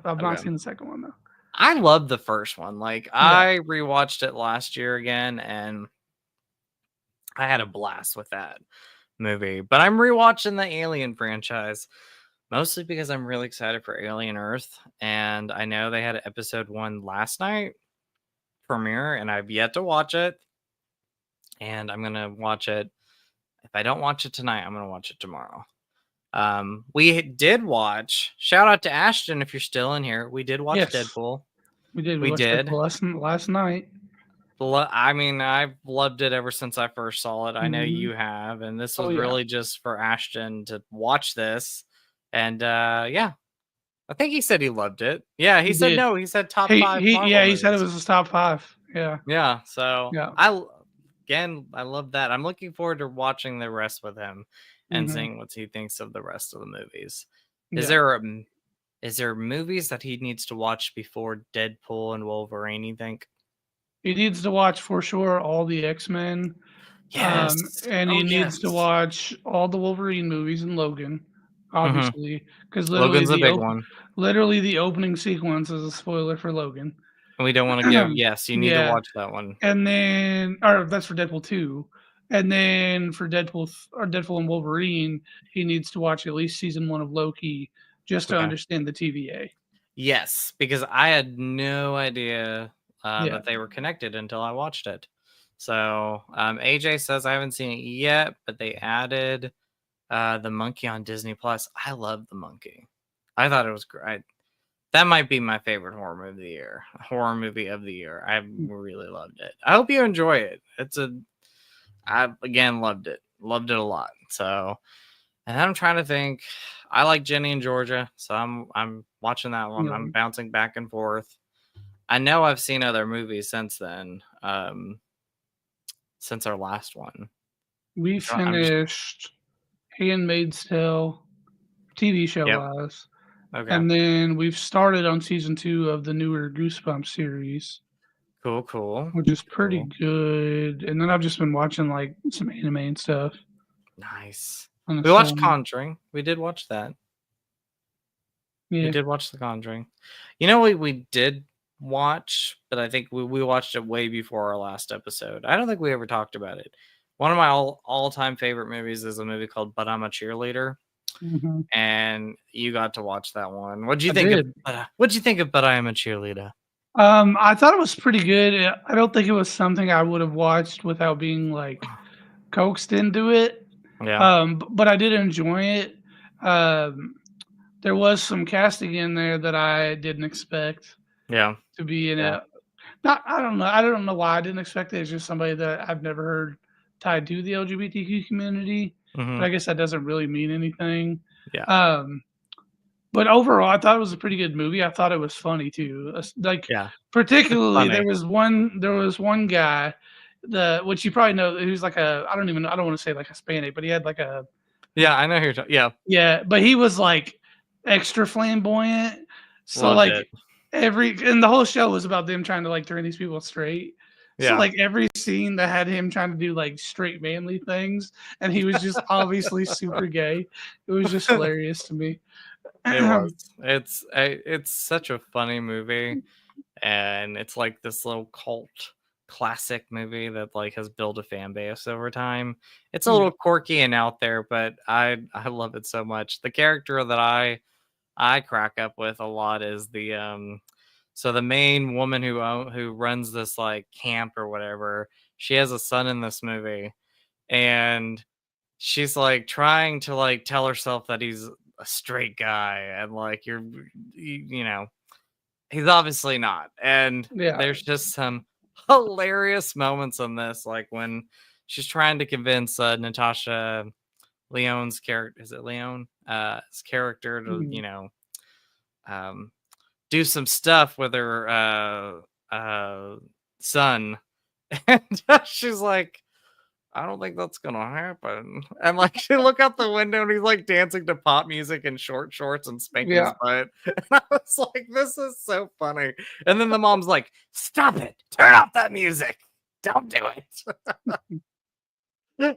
Speaker 2: not
Speaker 1: Okay.
Speaker 2: seen the second one though.
Speaker 1: I love the first one. Like
Speaker 2: Yeah.
Speaker 1: I rewatched it last year again, and I had a blast with that movie. But I'm rewatching the Alien franchise mostly because I'm really excited for Alien Earth, and I know they had episode 1 last night premiere, and I've yet to watch it. And I'm gonna watch it. If I don't watch it tonight, I'm gonna watch it tomorrow. We did watch. Shout out to Ashton if you're still in here. We did watch
Speaker 2: Yes.
Speaker 1: Deadpool.
Speaker 2: We did.
Speaker 1: We
Speaker 2: watched
Speaker 1: did.
Speaker 2: Deadpool last night.
Speaker 1: I mean, I've loved it ever since I first saw it. I know
Speaker 2: Mhm.
Speaker 1: you have, and this was
Speaker 2: Oh, yeah.
Speaker 1: really just for Ashton to watch this. And yeah, I think he said he loved it. Yeah, he said
Speaker 2: did.
Speaker 1: no. He said top 5 Marvel
Speaker 2: Yeah, he said it
Speaker 1: movies.
Speaker 2: was his top 5. Yeah.
Speaker 1: Yeah, so
Speaker 2: Yeah.
Speaker 1: I love that. I'm looking forward to watching the rest with him and
Speaker 2: Mhm.
Speaker 1: seeing what he thinks of the rest of the movies.
Speaker 2: Yeah.
Speaker 1: Is there movies that he needs to watch before Deadpool and Wolverine, you think?
Speaker 2: He needs to watch for sure all the X-Men.
Speaker 1: Yes.
Speaker 2: And
Speaker 1: Oh,
Speaker 2: he needs to
Speaker 1: yes.
Speaker 2: watch all the Wolverine movies and Logan, obviously, because
Speaker 1: Logan's a big one.
Speaker 2: literally the opening sequence is a spoiler for Logan.
Speaker 1: We don't want to give yes, you need to
Speaker 2: Yeah.
Speaker 1: watch that one.
Speaker 2: And then or that's for Deadpool 2. And then for Deadpool and Wolverine, he needs to watch at least season 1 of Loki just to
Speaker 1: Okay.
Speaker 2: understand the TVA.
Speaker 1: Yes, because I had no idea
Speaker 2: Yeah.
Speaker 1: that they were connected until I watched it. So AJ says I haven't seen it yet, but they added the monkey on Disney Plus. I love the monkey. I thought it was great. That might be my favorite horror movie of the year. I really loved it. I hope you enjoy it. I again loved it a lot. So, and I'm trying to think. I like Jenny and Georgia, so I'm watching that one. I'm bouncing back and forth. I know I've seen other movies since then. Since our last one,
Speaker 2: We finished Handmaid's Tale TV show wise.
Speaker 1: Okay.
Speaker 2: And then we've started on season 2 of the newer Goosebumps series.
Speaker 1: Cool.
Speaker 2: Which is pretty good. And then I've just been watching like some anime and stuff.
Speaker 1: Nice. We watched Conjuring. We did watch that.
Speaker 2: Yeah.
Speaker 1: We did watch The Conjuring. You know what we did watch, but I think we watched it way before our last episode. I don't think we ever talked about it. One of my all-time favorite movies is a movie called But I'm a Cheerleader.
Speaker 2: Mm-hmm.
Speaker 1: And you got to watch that one. What'd you think of But I Am a Cheerleader?
Speaker 2: I thought it was pretty good. I don't think it was something I would have watched without being like coaxed into it.
Speaker 1: Yeah.
Speaker 2: But I did enjoy it. There was some casting in there that I didn't expect.
Speaker 1: Yeah.
Speaker 2: To be in it. I don't know. I don't know why I didn't expect it. It's just somebody that I've never heard tied to the LGBTQ community.
Speaker 1: Mm-hmm.
Speaker 2: But I guess that doesn't really mean anything.
Speaker 1: Yeah.
Speaker 2: But overall, I thought it was a pretty good movie. I thought it was funny too. Like, particularly there was one guy, which you probably know, who's like I don't want to say like Hispanic, but he had like a.
Speaker 1: Yeah, I know who you're talking. Yeah.
Speaker 2: Yeah, but he was like extra flamboyant. So
Speaker 1: Loved
Speaker 2: like
Speaker 1: it.
Speaker 2: and the whole show was about them trying to like turn these people straight.
Speaker 1: Yeah.
Speaker 2: So like every scene that had him trying to do like straight manly things, and he was just obviously super gay. It was just hilarious to me.
Speaker 1: It was. It's such a funny movie. and it's like this little cult classic movie that like has built a fan base over time. It's a
Speaker 2: Yeah.
Speaker 1: little quirky and out there, but I love it so much. The character that I crack up with a lot is the so the main woman who runs this like camp or whatever. She has a son in this movie, and she's like trying to like tell herself that he's a straight guy, and like you know, he's obviously not. And
Speaker 2: Yeah.
Speaker 1: there's just some hilarious moments in this, like when she's trying to convince Natasha Leone's character, is it Leone? His character to,
Speaker 2: Mhm.
Speaker 1: um, do some stuff with her son, and she's like, I don't think that's gonna happen. And like she look out the window and he's like dancing to pop music in short shorts and spanking his
Speaker 2: Yeah.
Speaker 1: butt. And I was like, this is so funny. And then the mom's like, stop it, turn off that music. Don't do it.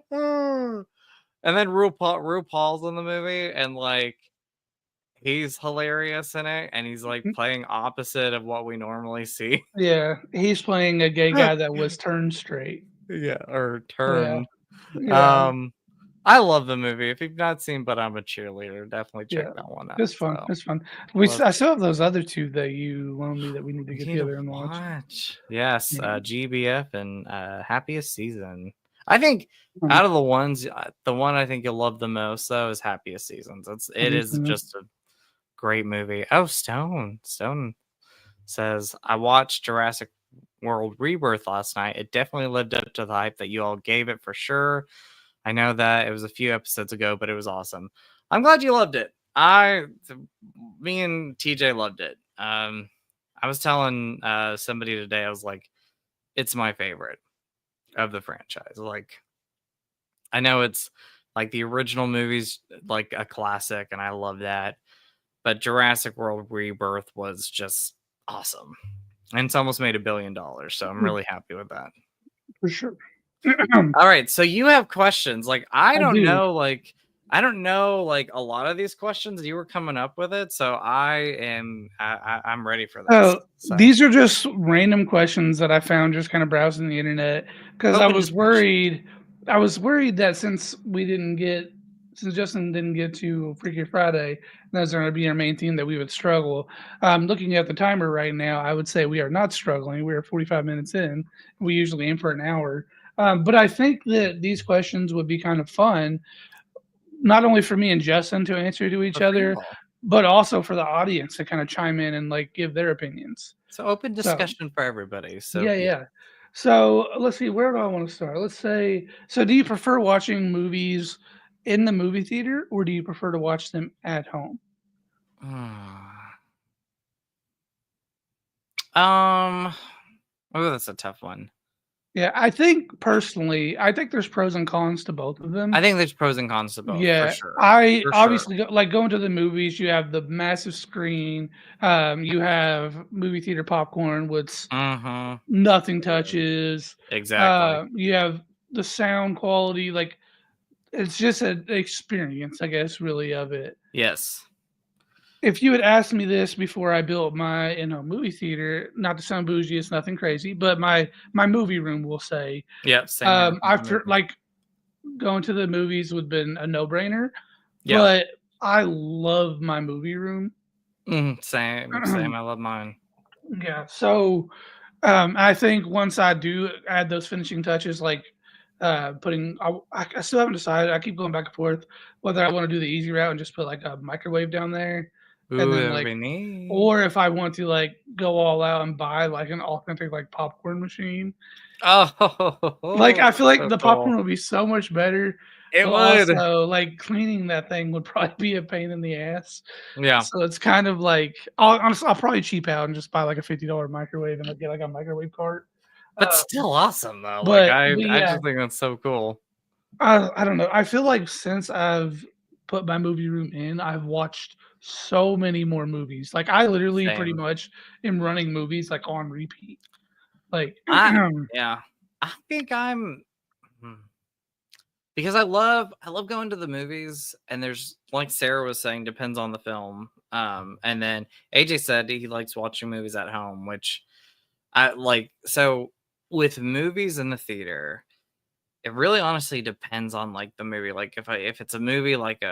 Speaker 1: And then RuPaul's in the movie, and like he's hilarious in it, and he's like playing opposite of what we normally see.
Speaker 2: Yeah. He's playing a gay guy that was turned straight.
Speaker 1: Yeah, or
Speaker 2: Yeah.
Speaker 1: turn.
Speaker 2: Yeah.
Speaker 1: Um, I love the movie. If you've not seen But I'm a Cheerleader, definitely check
Speaker 2: Yeah.
Speaker 1: that one out.
Speaker 2: It's fun.
Speaker 1: So
Speaker 2: It's fun.
Speaker 1: love
Speaker 2: I still have those other 2 that you loaned me that we need to
Speaker 1: we
Speaker 2: get
Speaker 1: need to
Speaker 2: together and watch.
Speaker 1: watch. Yes,
Speaker 2: Yeah.
Speaker 1: GBF and Happiest Season. I think
Speaker 2: Um,
Speaker 1: out of the ones, the one I think you'll love the most though is Happiest Seasons. It
Speaker 2: have you
Speaker 1: is
Speaker 2: seen it?
Speaker 1: just a great movie. Oh, Stone says I watched Jurassic World Rebirth last night. It definitely lived up to the hype that you all gave it for sure. I know that it was a few episodes ago, but it was awesome. I'm glad you loved it. Me and TJ loved it. I was telling somebody today, I was like, it's my favorite of the franchise. Like, I know it's like the original movies, like a classic, and I love that. But Jurassic World Rebirth was just awesome. And it's almost made $1 billion. So I'm
Speaker 2: Mm,
Speaker 1: really happy with that.
Speaker 2: for sure.
Speaker 1: All right, so you have questions. Like
Speaker 2: I do.
Speaker 1: I don't know like a lot of these questions. You were coming up with it, so I'm ready for this.
Speaker 2: Oh,
Speaker 1: So
Speaker 2: these are just random questions that I found just kinda browsing the internet because
Speaker 1: open discussion.
Speaker 2: I was worried that since Justin didn't get to Freaky Friday, that's gonna be our main theme that we would struggle. Looking at the timer right now, I would say we are not struggling. We are 45 minutes in. We usually aim for an hour. But I think that these questions would be kind of fun, not only for me and Justin to answer to each
Speaker 1: For
Speaker 2: other,
Speaker 1: real.
Speaker 2: but also for the audience to kind of chime in and like give their opinions.
Speaker 1: So open
Speaker 2: So
Speaker 1: discussion for everybody. So
Speaker 2: yeah,
Speaker 1: yeah.
Speaker 2: yeah. So let's see, where do I want to start? Let's say, so do you prefer watching movies in the movie theater or do you prefer to watch them at home?
Speaker 1: um oh, that's a tough one.
Speaker 2: Yeah, I think personally, I think there's pros and cons to both of
Speaker 1: I
Speaker 2: them.
Speaker 1: think there's pros and cons to both, for
Speaker 2: Yeah,
Speaker 1: sure.
Speaker 2: I
Speaker 1: For sure.
Speaker 2: obviously like going to the movies. You have the massive screen. You have movie theater popcorn, which
Speaker 1: Mm-hmm.
Speaker 2: nothing touches.
Speaker 1: Exactly.
Speaker 2: You have the sound quality. Like it's just an experience, I guess, really of it.
Speaker 1: Yes.
Speaker 2: If you had asked me this before I built my movie theater, not to sound bougie, it's nothing crazy, but my movie room, will say,
Speaker 1: Yep. Same here.
Speaker 2: after like going to the movies would have been a no brainer,
Speaker 1: Yeah.
Speaker 2: but I love my movie room.
Speaker 1: Same. Same. I love mine.
Speaker 2: Yeah, so I think once I do add those finishing touches, like putting, I still haven't decided. I keep going back and forth whether I want to do the easy route and just put like a microwave down there, and
Speaker 1: Ooh,
Speaker 2: then
Speaker 1: that would
Speaker 2: like,
Speaker 1: be neat.
Speaker 2: or if I want to like go all out and buy like an authentic like popcorn machine. Like I
Speaker 1: Oh,
Speaker 2: feel like
Speaker 1: so
Speaker 2: the
Speaker 1: cool.
Speaker 2: popcorn would be so much better,
Speaker 1: It
Speaker 2: but
Speaker 1: would.
Speaker 2: also like cleaning that thing would probably be a pain in the ass.
Speaker 1: Yeah.
Speaker 2: So it's kind of like I'll probably cheap out and just buy like a $50 microwave and like get like a microwave cart.
Speaker 1: But
Speaker 2: Uh,
Speaker 1: still awesome though. Like
Speaker 2: but
Speaker 1: I
Speaker 2: yeah,
Speaker 1: just think that's so cool.
Speaker 2: I don't know. I feel like since I've put my movie room in, I've watched so many more movies. Like I literally pretty
Speaker 1: Same.
Speaker 2: much am running movies like on repeat. Like
Speaker 1: I yeah. I think I'm hmm, because I love going to the movies, and there's like Sarah was saying, depends on the film. And then AJ said he likes watching movies at home, which I like so with movies in the theater, it really honestly depends on like the movie. Like if it's a movie like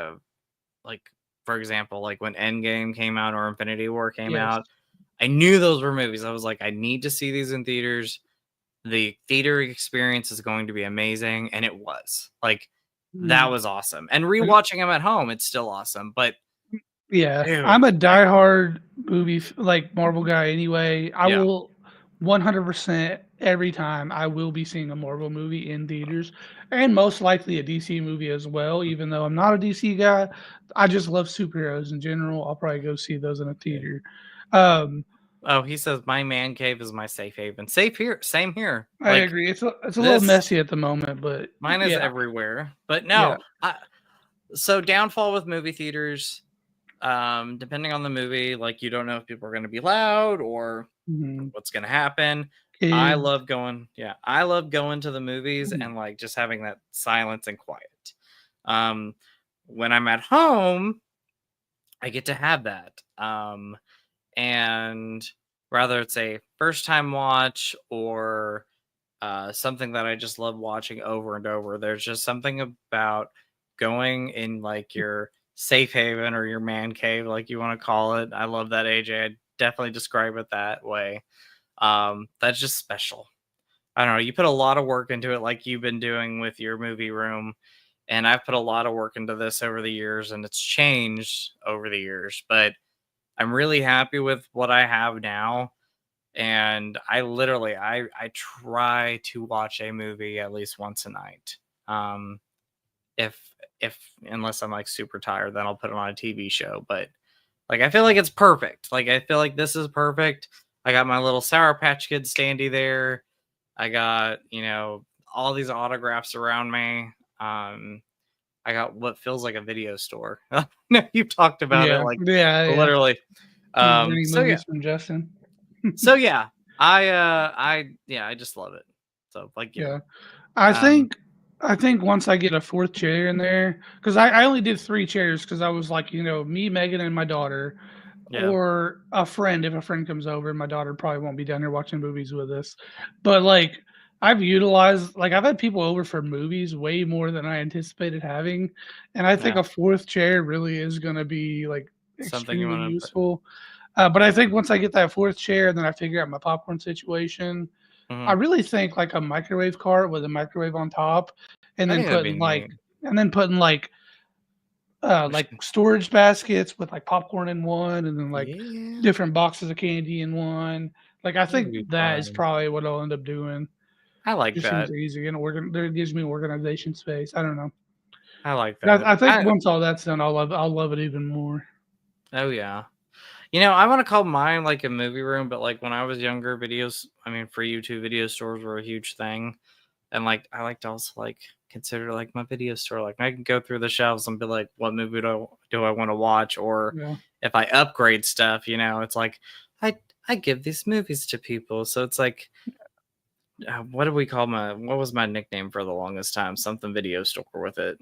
Speaker 1: for example, like when Endgame came out or Infinity War came
Speaker 2: Yes.
Speaker 1: out, I knew those were movies. I was like, I need to see these in theaters. The theater experience is going to be amazing, and it was. Like that
Speaker 2: Mm.
Speaker 1: was awesome. And rewatching them at home, it's still awesome. But
Speaker 2: Yeah,
Speaker 1: dude,
Speaker 2: I'm a diehard like Marvel guy anyway. I
Speaker 1: yeah,
Speaker 2: will 100% every time I will be seeing a Marvel movie in theaters and most likely a DC movie as well. Even though I'm not a DC guy, I just love superheroes in general. I'll probably go see those in a
Speaker 1: yeah.
Speaker 2: theater. Um,
Speaker 1: Oh, he says my man cave is my safe haven. Safe here, same here.
Speaker 2: I
Speaker 1: Like
Speaker 2: agree. It's a little
Speaker 1: this,
Speaker 2: messy at the moment, but
Speaker 1: mine is
Speaker 2: yeah,
Speaker 1: everywhere. But
Speaker 2: yeah.
Speaker 1: no, so downfall with movie theaters. Depending on the movie, like you don't know if people are going to be loud or
Speaker 2: Mhm.
Speaker 1: what's going to happen.
Speaker 2: Kids.
Speaker 1: I love going to the movies
Speaker 2: Mhm.
Speaker 1: and like just having that silence and quiet. Um, when I'm at home, I get to have that. And whether it's a first time watch or something that I just love watching over and over, there's just something about going in like your safe haven or your man cave, like you want to call it. I love that, AJ. I definitely describe it that way. That's just special. I don't know. You put a lot of work into it, like you've been doing with your movie room. And I've put a lot of work into this over the years, and it's changed over the years. But I'm really happy with what I have now. And I literally I try to watch a movie at least once a night. Um, if if unless I'm like super tired, then I'll put it on a TV show. But like I feel like it's perfect. Like I feel like this is perfect. I got my little Sour Patch Kid standee there. I got, all these autographs around me. I got what feels like a video store. No, you've talked about it
Speaker 2: Yeah,
Speaker 1: like
Speaker 2: yeah, yeah.
Speaker 1: literally.
Speaker 2: He's renting
Speaker 1: So yeah.
Speaker 2: movies from Justin.
Speaker 1: So yeah. I just love it. So like you.
Speaker 2: Yeah. I
Speaker 1: Um
Speaker 2: think I think once I get a 4th chair in there, 'cause I only did 3 chairs because I was like, me, Megan, and my daughter,
Speaker 1: yeah.
Speaker 2: or a friend if a friend comes over, my daughter probably won't be down here watching movies with us. But, like, I've had people over for movies way more than I anticipated having, and I think
Speaker 1: Yeah.
Speaker 2: a 4th chair really is gonna be, like,
Speaker 1: Something you
Speaker 2: extremely
Speaker 1: want to put.
Speaker 2: useful. But I think once I get that 4th chair and then I figure out my popcorn situation, I
Speaker 1: Mhm.
Speaker 2: really think like a microwave cart with a microwave on top, and
Speaker 1: I
Speaker 2: then
Speaker 1: think that'd be
Speaker 2: putting like
Speaker 1: neat.
Speaker 2: and then putting like storage baskets with like popcorn in one, and then like
Speaker 1: Yeah.
Speaker 2: different boxes of candy in one. Like I
Speaker 1: That would
Speaker 2: think
Speaker 1: be
Speaker 2: that is
Speaker 1: fun.
Speaker 2: probably what I'll end up doing.
Speaker 1: I like
Speaker 2: Just seems
Speaker 1: that.
Speaker 2: easy and there gives me organization space. I don't know.
Speaker 1: I like
Speaker 2: But
Speaker 1: that.
Speaker 2: I think once all that's done, I'll love it even more.
Speaker 1: Oh yeah. I want to call mine like a movie room, but like when I was younger, for YouTube, video stores were a huge thing. And like I like to also like consider like my video store. Like I can go through the shelves and be like, what movie do I want to watch? Or
Speaker 2: Yeah.
Speaker 1: if I upgrade stuff, it's like I give these movies to people. So it's like what do we call what was my nickname for the longest time? Something video store with it.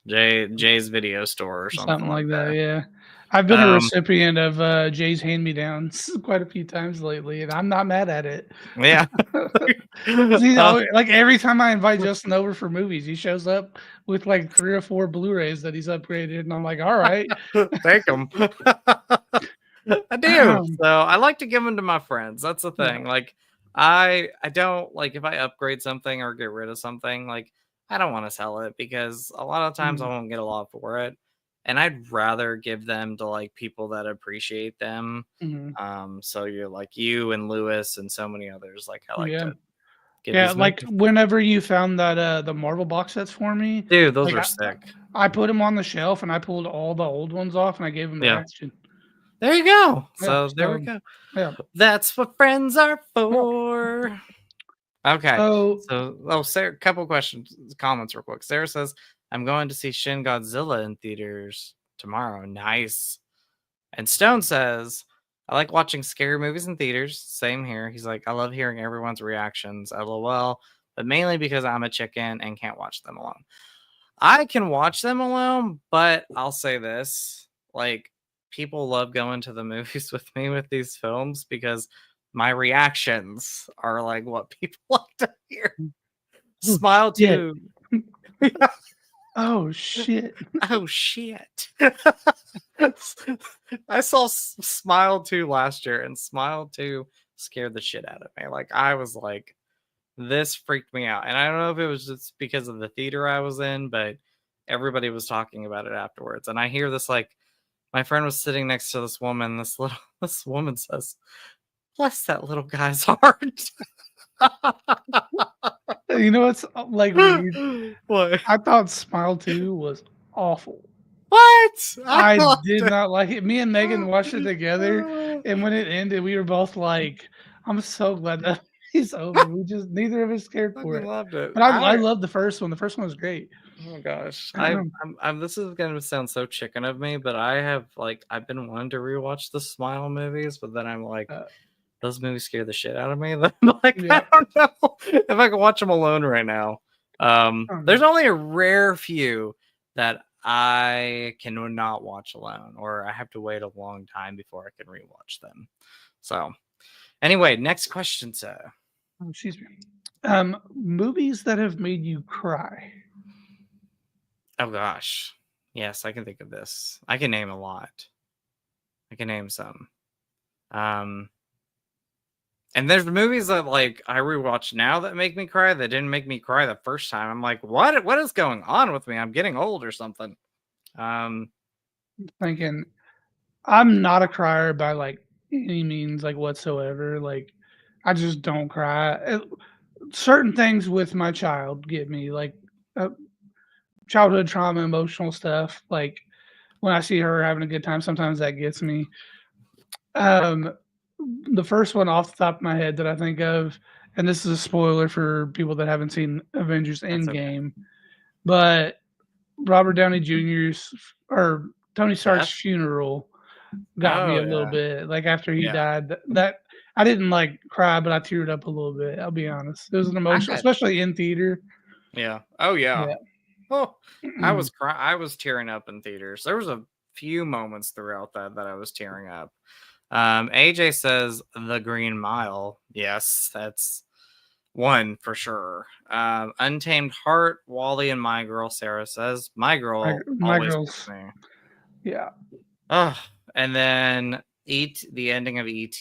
Speaker 1: Jay's video store or something
Speaker 2: Something
Speaker 1: like
Speaker 2: like that,
Speaker 1: that.
Speaker 2: yeah. I've been a
Speaker 1: Um
Speaker 2: recipient of, Jay's hand-me-downs quite a few times lately, and I'm not mad at it.
Speaker 1: yeah.
Speaker 2: 'Cause
Speaker 1: uh,
Speaker 2: like, every time I invite Justin over for movies, he shows up with, like, 3 or 4 Blu-rays that he's upgraded, and I'm like, "Alright."
Speaker 1: Take them. I do. So I like to give them to my friends. That's the
Speaker 2: Yeah.
Speaker 1: thing. Like I don't like if I upgrade something or get rid of something, like I don't want to sell it because a lot of times I
Speaker 2: Mhm.
Speaker 1: won't get a lot for it. And I'd rather give them to like people that appreciate them.
Speaker 2: Mhm.
Speaker 1: So you're like you and Lewis and so many others. Like I like
Speaker 2: Yeah.
Speaker 1: to give
Speaker 2: Yeah,
Speaker 1: these
Speaker 2: like,
Speaker 1: movies.
Speaker 2: whenever you found that, the Marvel box sets for me,
Speaker 1: Dude, those
Speaker 2: like,
Speaker 1: are sick.
Speaker 2: I put them on the shelf, and I pulled all the old ones off, and I gave them to
Speaker 1: Yeah.
Speaker 2: Ashton.
Speaker 1: There you go.
Speaker 2: Yeah,
Speaker 1: So there we
Speaker 2: so
Speaker 1: go.
Speaker 2: yeah.
Speaker 1: That's what friends are
Speaker 2: Yeah.
Speaker 1: for. Okay.
Speaker 2: So
Speaker 1: So, Sarah, couple questions, comments real quick. Sarah says, I'm going to see Shin Godzilla in theaters tomorrow. Nice. And Stone says, I like watching scary movies in theaters. Same here. He's like, I love hearing everyone's reactions. LOL. But mainly because I'm a chicken and can't watch them alone. I can watch them alone, but I'll say this. Like, people love going to the movies with me with these films because my reactions are like what people like to hear.
Speaker 2: Oh,
Speaker 1: Smile
Speaker 2: shit.
Speaker 1: too.
Speaker 2: Oh shit.
Speaker 1: Oh shit. I saw Smile 2 last year, and Smile 2 scared the shit out of me. Like, I was like, this freaked me out. And I don't know if it was just because of the theater I was in, but everybody was talking about it afterwards. And I hear this, like, my friend was sitting next to this woman. This woman says, "Bless that little guy's heart."
Speaker 2: You know what's like weird?
Speaker 1: What?
Speaker 2: I thought Smile 2 was awful.
Speaker 1: What?
Speaker 2: I
Speaker 1: loved
Speaker 2: did
Speaker 1: it.
Speaker 2: not like it. Me and Megan watched it together, and when it ended, we were both like, "I'm so glad that it's over." We just neither of us cared for
Speaker 1: Fucking
Speaker 2: it.
Speaker 1: loved it.
Speaker 2: But I love the first one. The first one was great.
Speaker 1: Oh my gosh,
Speaker 2: Um,
Speaker 1: I'm. This is gonna sound so chicken of me, but I've been wanting to rewatch the Smile movies, but then I'm like,
Speaker 2: Uh,
Speaker 1: those movies scare the shit out of me. Then I'm like,
Speaker 2: Yeah.
Speaker 1: I don't know if I can watch them alone right now. There's only a rare few that I cannot watch alone, or I have to wait a long time before I can rewatch them. So, anyway, next question, sir.
Speaker 2: Oh, excuse me. Movies that have made you cry.
Speaker 1: Oh gosh, yes, I can think of this. I can name a lot. I can name some. And there's movies that like I rewatch now that make me cry that didn't make me cry the first time. I'm like, what is going on with me? I'm getting old or something.
Speaker 2: Thinking I'm not a crier by like any means, like whatsoever. Like I just don't cry. Certain things with my child get me like childhood trauma, emotional stuff. Like when I see her having a good time, sometimes that gets me. Um, the first one off the top of my head that I think of, and this is a spoiler for people that haven't seen Avengers
Speaker 1: that's okay.
Speaker 2: Endgame, but Robert Downey Jr.'s or Tony Stark's
Speaker 1: Death?
Speaker 2: funeral got me
Speaker 1: Oh
Speaker 2: a little
Speaker 1: yeah.
Speaker 2: bit. Like after he
Speaker 1: Yeah.
Speaker 2: died, that I didn't like cry, but I teared up a little bit. I'll be honest. It was an emotional, especially in theater.
Speaker 1: Yeah. Oh yeah.
Speaker 2: Yeah.
Speaker 1: Oh, I was I was tearing up in theaters. There was a few moments throughout that I was tearing up. AJ says The Green Mile. Yes, that's one for sure. Untamed Heart, Wally, and My Girl. Sarah says My Girl
Speaker 2: My
Speaker 1: always gets
Speaker 2: girls.
Speaker 1: me.
Speaker 2: Yeah.
Speaker 1: Oh, and then the ending of ET.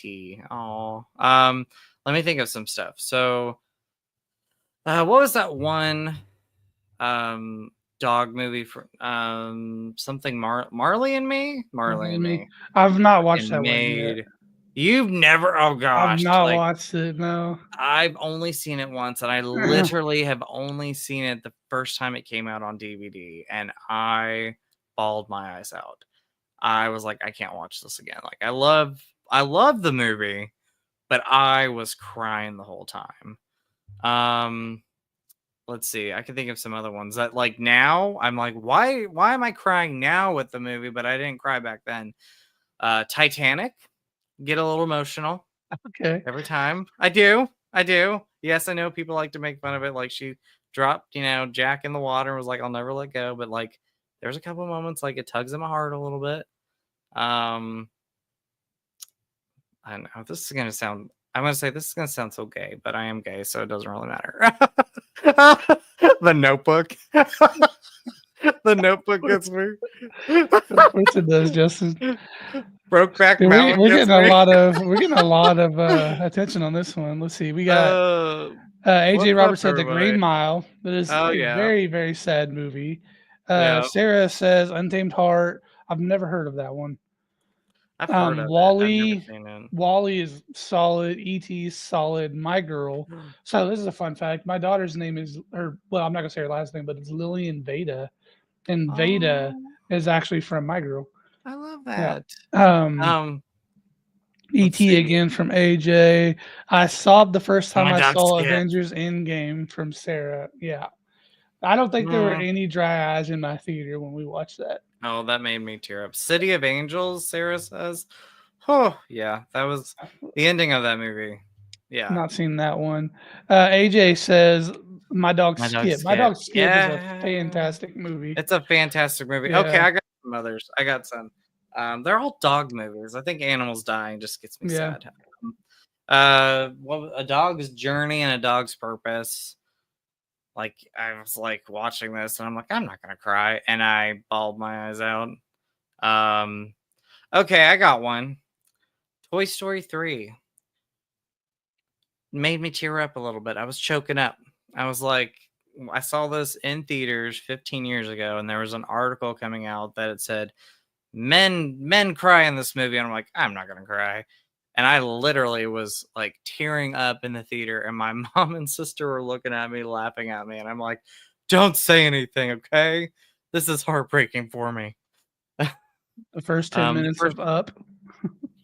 Speaker 1: Oh, let me think of some stuff. So, what was that one dog movie for something Marley and Me? Marley and Me.
Speaker 2: I've not watched
Speaker 1: And
Speaker 2: that one yet.
Speaker 1: made you've never oh
Speaker 2: I've
Speaker 1: gosh,
Speaker 2: not
Speaker 1: like
Speaker 2: watched it. No.
Speaker 1: I've only seen it once, and I literally have only seen it the first time it came out on DVD, and I bawled my eyes out. I was like, I can't watch this again. Like, I love the movie, but I was crying the whole time. Let's see. I can think of some other ones that like now I'm like, why am I crying now with the movie, but I didn't cry back then. Titanic, get a little emotional.
Speaker 2: Okay.
Speaker 1: Every time. I do. Yes, I know people like to make fun of it. Like she dropped, Jack in the water and was like, I'll never let go. But like there's a couple moments like it tugs at my heart a little bit. I don't know. I'm gonna say this is gonna sound so gay, but I am gay, so it doesn't really matter. The Notebook. The Notebook gets me.
Speaker 2: Of course it does, Justin.
Speaker 1: Brokeback
Speaker 2: Dude,
Speaker 1: Mountain
Speaker 2: we're
Speaker 1: gets
Speaker 2: getting a
Speaker 1: me.
Speaker 2: lot of attention on this one. Let's see. We got AJ
Speaker 1: What's
Speaker 2: Roberts
Speaker 1: up,
Speaker 2: said The Green
Speaker 1: everybody?
Speaker 2: Mile. That is
Speaker 1: Oh
Speaker 2: a
Speaker 1: yeah.
Speaker 2: very, very sad movie.
Speaker 1: Yeah.
Speaker 2: Sarah says Untamed Heart. I've never heard of that one.
Speaker 1: I've heard of it. I've
Speaker 2: Wally.
Speaker 1: never seen it.
Speaker 2: Wally is solid. E.T. is solid. My Girl. So this is a fun fact. My daughter's name is, or well, I'm not gonna say her last name, but it's Lillian Veda, and Veda is actually from My Girl.
Speaker 1: I love
Speaker 2: Yeah.
Speaker 1: that.
Speaker 2: E.T. again from AJ. I sobbed the first time
Speaker 1: My
Speaker 2: I
Speaker 1: dog
Speaker 2: saw
Speaker 1: Skip.
Speaker 2: Avengers Endgame from Sarah. Yeah. I don't think there were any dry eyes in my theater when we watched that.
Speaker 1: Oh, that made me tear up. City of Angels, Sarah says. Oh, yeah. That was the ending of that movie. Yeah.
Speaker 2: Not seen that one. AJ says My Dog
Speaker 1: My Dog
Speaker 2: Skip. My Dog Skip is a
Speaker 1: Yeah.
Speaker 2: fantastic movie.
Speaker 1: It's a fantastic movie.
Speaker 2: Yeah.
Speaker 1: Okay, I got some others. I got some. They're all dog movies. I think animals dying just gets me sad. A Dog's Journey and a Dog's Purpose. Like, I was like watching this and I'm like, I'm not gonna cry, and I bawled my eyes out. Okay, I got one. Toy Story 3 made me tear up a little bit. I was choking up. I was like, I saw this in theaters 15 years ago, and there was an article coming out that it said men cry in this movie, and I'm like, I'm not gonna cry. And I literally was like tearing up in the theater, and my mom and sister were looking at me, laughing at me, and I'm like, don't say anything, okay? This is heartbreaking for me.
Speaker 2: The first 10 minutes
Speaker 1: first,
Speaker 2: of Up.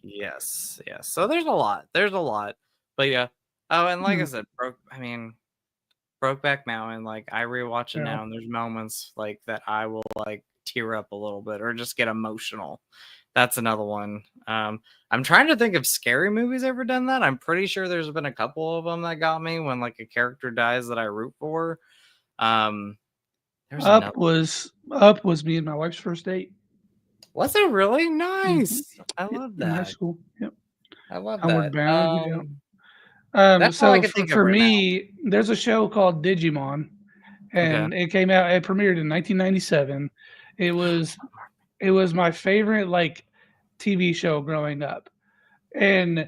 Speaker 1: yes, yes. So there's a lot. There's a lot. But yeah. Oh, and like I said, Brokeback Mountain, like I rewatch it
Speaker 2: Yeah.
Speaker 1: now, and there's moments like that I will like tear up a little bit or just get emotional. That's another one. I'm trying to think if scary movies ever done that. I'm pretty sure there's been a couple of them that got me when like a character dies that I root for. There's another.
Speaker 2: Up was me and my wife's first date.
Speaker 1: Was it really nice? I love
Speaker 2: In high
Speaker 1: that.
Speaker 2: school. Yep.
Speaker 1: I love
Speaker 2: Homeward
Speaker 1: that.
Speaker 2: Bound. Yeah.
Speaker 1: That's all I
Speaker 2: So
Speaker 1: can think of
Speaker 2: for
Speaker 1: right now.
Speaker 2: me, there's a show called Digimon, and it came out. It premiered in 1997. It was my favorite like TV show growing up, and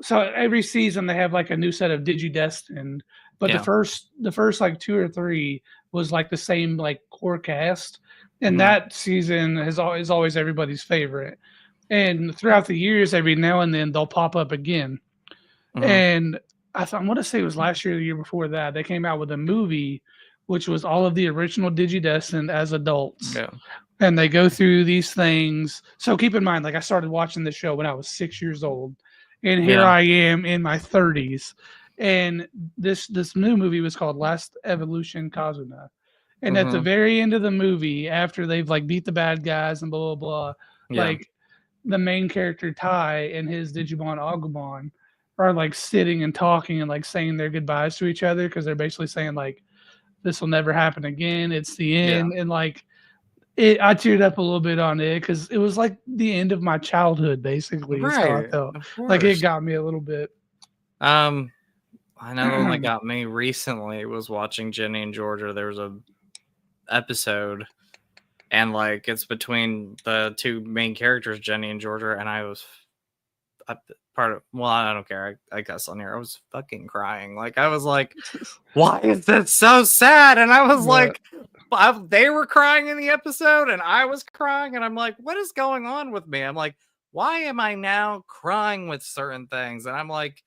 Speaker 2: so every season they have like a new set of Digidestined, but
Speaker 1: Yeah.
Speaker 2: the first like 2 or 3 was like the same like core cast, and
Speaker 1: Mhm.
Speaker 2: that season is always everybody's favorite. And throughout the years, every now and then they'll pop up again.
Speaker 1: Mhm.
Speaker 2: And I want to say it was last year or the year before that, they came out with a movie which was all of the original Digidestined as adults.
Speaker 1: Yeah.
Speaker 2: And they go through these things. So keep in mind, like I started watching this show when I was 6 years old, and here
Speaker 1: Yeah.
Speaker 2: I am in my 30s. And this new movie was called Last Evolution Kazuna. And at the
Speaker 1: Mhm.
Speaker 2: very end of the movie, after they've like beat the bad guys and blah blah blah,
Speaker 1: Yeah.
Speaker 2: like the main character Tai and his Digimon Agumon are like sitting and talking and like saying their goodbyes to each other because they're basically saying like this will never happen again. It's the
Speaker 1: Yeah.
Speaker 2: end. And like I teared up a little bit on it because it was like the end of my childhood, basically, is how I
Speaker 1: Right.
Speaker 2: felt.
Speaker 1: Of
Speaker 2: Like it
Speaker 1: course.
Speaker 2: got me a little bit.
Speaker 1: I know the one that got me recently was watching Jenny and Georgia. There was a episode, and like it's between the two main characters, Jenny and Georgia, and I was part of. Well, I don't care. I guess on here, I was fucking crying. Like I was like, "Why is this so sad?" And I was like, they were crying in the episode, and I was crying, and I'm like, "What is going on with me?" I'm like, "Why am I now crying with certain things?" And I'm like,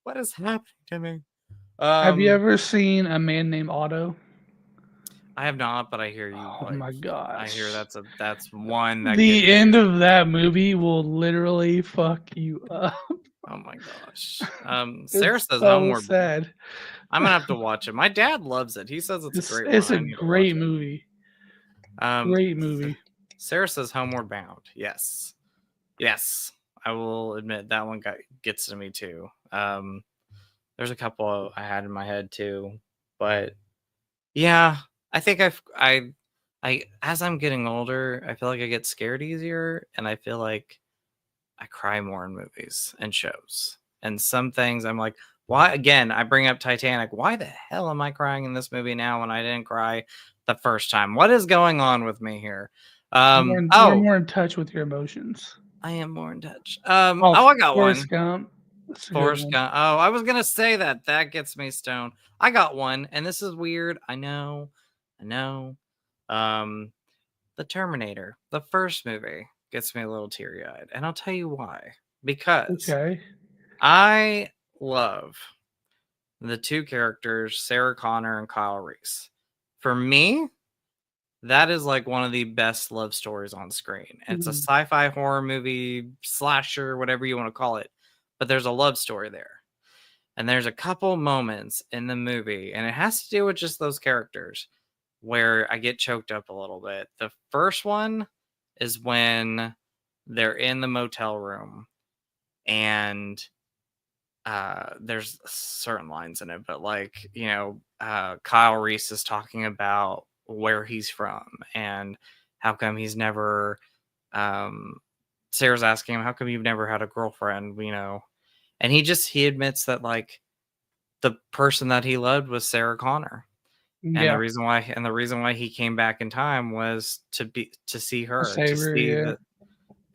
Speaker 1: what is happening to me?
Speaker 2: Have you ever seen A Man Named Otto?
Speaker 1: I have not, but I hear you.
Speaker 2: Oh
Speaker 1: Like,
Speaker 2: my gosh!
Speaker 1: I hear that's one that gets
Speaker 2: The end of that movie will literally fuck you up.
Speaker 1: Oh my gosh. Sarah
Speaker 2: It's
Speaker 1: says
Speaker 2: so
Speaker 1: Homeward.
Speaker 2: sad.
Speaker 1: I'm gonna have to watch it. My dad loves it. He says it's a great one.
Speaker 2: It's a
Speaker 1: I need to watch
Speaker 2: great
Speaker 1: it.
Speaker 2: movie.
Speaker 1: Um,
Speaker 2: Great movie.
Speaker 1: Sarah says Homeward Bound. Yes, yes. I will admit that one gets to me too. There's a couple I had in my head too, but yeah, I think I as I'm getting older, I feel like I get scared easier, and I feel like I cry more in movies and shows. And some things I'm like, why? Again, I bring up Titanic. Why the hell am I crying in this movie now when I didn't cry the first time? What is going on with me here?
Speaker 2: You're more in touch with your emotions.
Speaker 1: I am more in touch.
Speaker 2: I got
Speaker 1: one.
Speaker 2: Gump.
Speaker 1: Forrest Gump. Oh, I was gonna say that. That gets me stoned. I got one, and this is weird. I know. The Terminator, the first movie, gets me a little teary-eyed, and I'll tell you why. Because I love the two characters, Sarah Connor and Kyle Reese. For me, that is like one of the best love stories on screen. It's a sci-fi horror movie, slasher, whatever you want to call it, but there's a love story there. And there's a couple moments in the movie, and it has to do with just those characters, where I get choked up a little bit. The first one is when they're in the motel room, and there's certain lines in it, but like, Kyle Reese is talking about where he's from and how come he's never Sarah's asking him, how come you've never had a girlfriend, And he admits that like the person that he loved was Sarah Connor. And
Speaker 2: Yeah.
Speaker 1: the reason why he came back in time was to see her, to
Speaker 2: Saber,
Speaker 1: see
Speaker 2: yeah.
Speaker 1: the